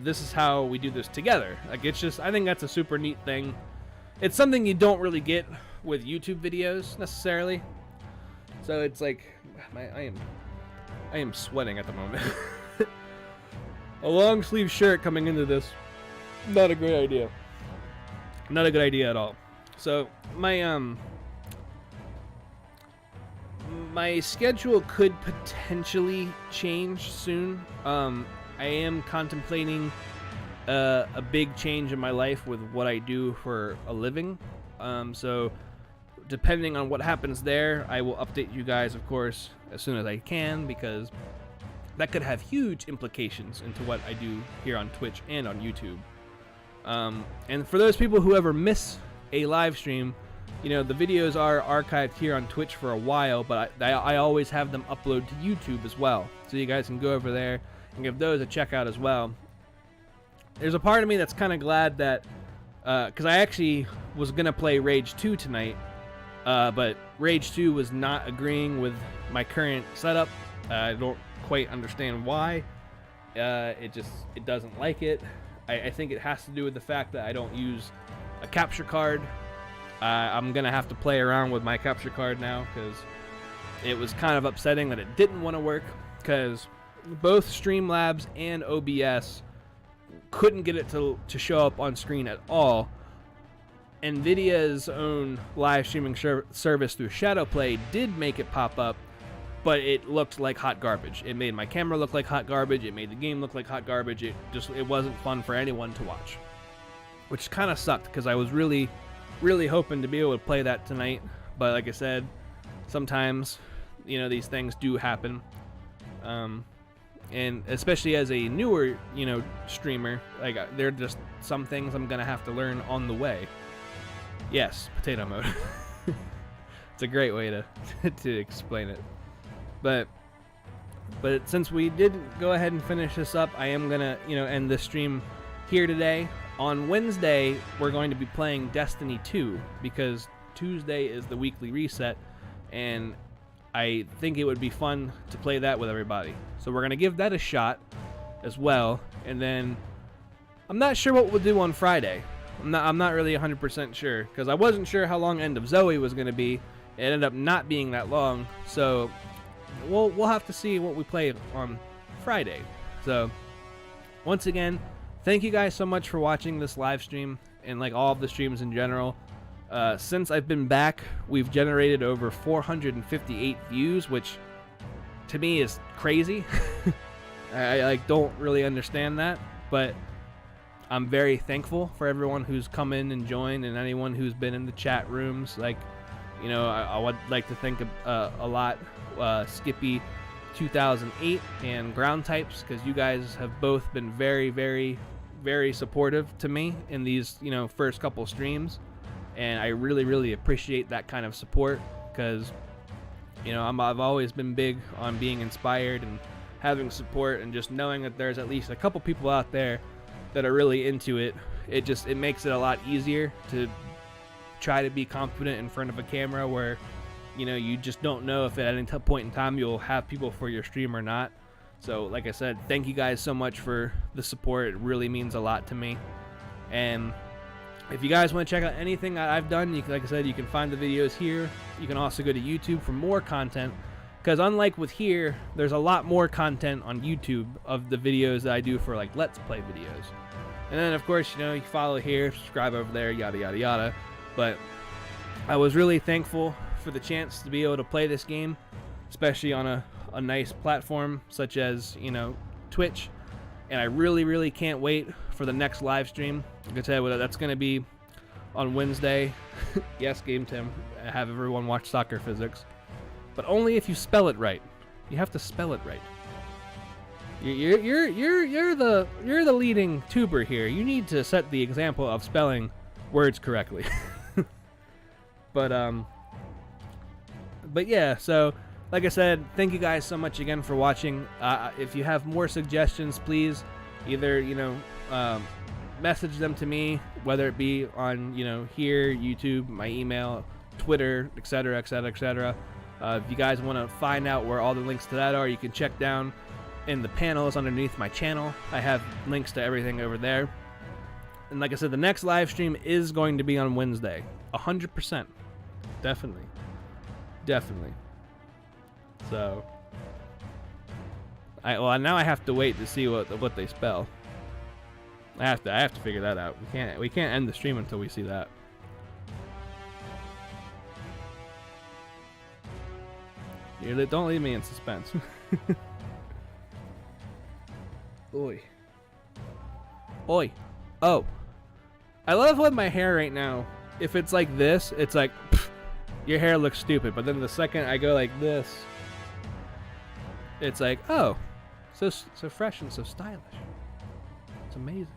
this is how we do this together. Like, it's just, I think that's a super neat thing. It's something you don't really get with YouTube videos necessarily. So it's like, I am sweating at the moment. A long sleeve shirt coming into this, not a great idea. Not a good idea at all. So my schedule could potentially change soon. I am contemplating a big change in my life with what I do for a living. So depending on what happens there, I will update you guys, of course, as soon as I can, because that could have huge implications into what I do here on Twitch and on YouTube. And for those people who ever miss a live stream, the videos are archived here on Twitch for a while, but I always have them upload to YouTube as well, so you guys can go over there and give those a check out as well. There's a part of me that's kind of glad that, because I actually was going to play Rage 2 tonight, but Rage 2 was not agreeing with my current setup. I don't quite understand why. It doesn't like it. I think it has to do with the fact that I don't use a capture card. I'm going to have to play around with my capture card now, because it was kind of upsetting that it didn't want to work, because both Streamlabs and OBS couldn't get it to show up on screen at all. NVIDIA's own live streaming service through Shadowplay did make it pop up, but it looked like hot garbage. It made my camera look like hot garbage. It made the game look like hot garbage. It wasn't fun for anyone to watch, which kind of sucked, because I was really hoping to be able to play that tonight. But like I said, sometimes these things do happen, and especially as a newer streamer, like there are just some things I'm gonna have to learn on the way. Yes, potato mode. It's a great way to explain it. But since we did go ahead and finish this up, I am gonna end this stream here today. On Wednesday, we're going to be playing Destiny 2, because Tuesday is the weekly reset, and I think it would be fun to play that with everybody. So we're going to give that a shot as well, and then I'm not sure what we'll do on Friday. I'm not really 100% sure, because I wasn't sure how long End of Zoe was going to be. It ended up not being that long, so we'll have to see what we play on Friday. So once again, thank you guys so much for watching this live stream, and like all of the streams in general. Since I've been back, we've generated over 458 views, which to me is crazy. I don't really understand that, but I'm very thankful for everyone who's come in and joined, and anyone who's been in the chat rooms. Like, I would like to thank a lot Skippy 2008 and Ground Types, because you guys have both been very, very, very supportive to me in these first couple streams, and I really, really appreciate that kind of support, because I've always been big on being inspired and having support, and just knowing that there's at least a couple people out there that are really into it. It makes it a lot easier to try to be confident in front of a camera, where you just don't know if at any point in time you'll have people for your stream or not. So like I said, thank you guys so much for the support. It really means a lot to me. And if you guys want to check out anything that I've done, like I said, you can find the videos here. You can also go to YouTube for more content, because unlike with here, there's a lot more content on YouTube of the videos that I do for like Let's Play videos. And then of course, you follow here, subscribe over there, yada yada yada. But I was really thankful for the chance to be able to play this game, especially on a nice platform such as, Twitch. And I really can't wait for the next live stream. Like I said, that's going to be on Wednesday. Yes, Game Tim. Have everyone watch Soccer Physics, but only if you spell it right. You have to spell it right. You're the leading tuber here. You need to set the example of spelling words correctly. But yeah. So, like I said, thank you guys so much again for watching. If you have more suggestions, please either message them to me, whether it be on here, YouTube, my email, Twitter, etc., etc., etc. If you guys want to find out where all the links to that are, you can check down in the panels underneath my channel. I have links to everything over there. And like I said, the next live stream is going to be on Wednesday, 100%, definitely. So, now I have to wait to see what they spell. I have to figure that out. We can't end the stream until we see that. Don't leave me in suspense. Oi. Oh. I love with my hair right now. If it's like this, it's like pff, your hair looks stupid. But then the second I go like this, it's like, oh, so fresh and so stylish. It's amazing.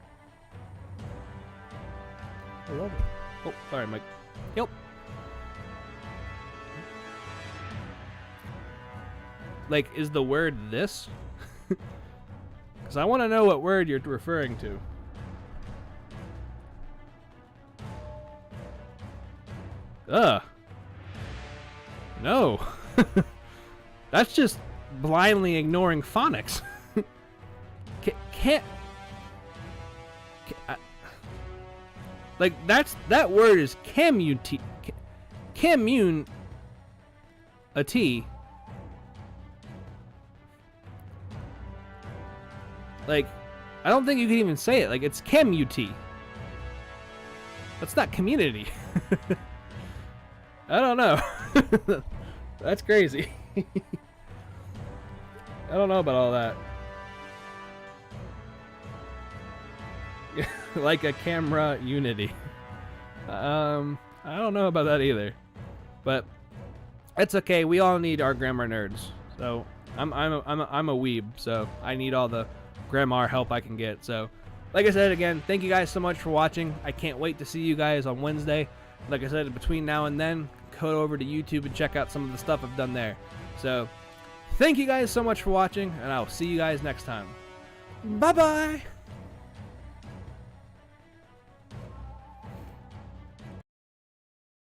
I love it. Oh, sorry, Mike. Yep. Like, is the word this? Because I want to know what word you're referring to. Ugh. No. That's just blindly ignoring phonics. Like, that word is community. Like, I don't think you can even say it. Like, it's community. That's not community. I don't know. That's crazy. I don't know about all that. Like a camera unity. I don't know about that either. But it's okay. We all need our grammar nerds. So I'm a weeb. So I need all the grammar help I can get. So, like I said again, thank you guys so much for watching. I can't wait to see you guys on Wednesday. Like I said, between now and then, go over to YouTube and check out some of the stuff I've done there. So, thank you guys so much for watching, and I'll see you guys next time. Bye-bye!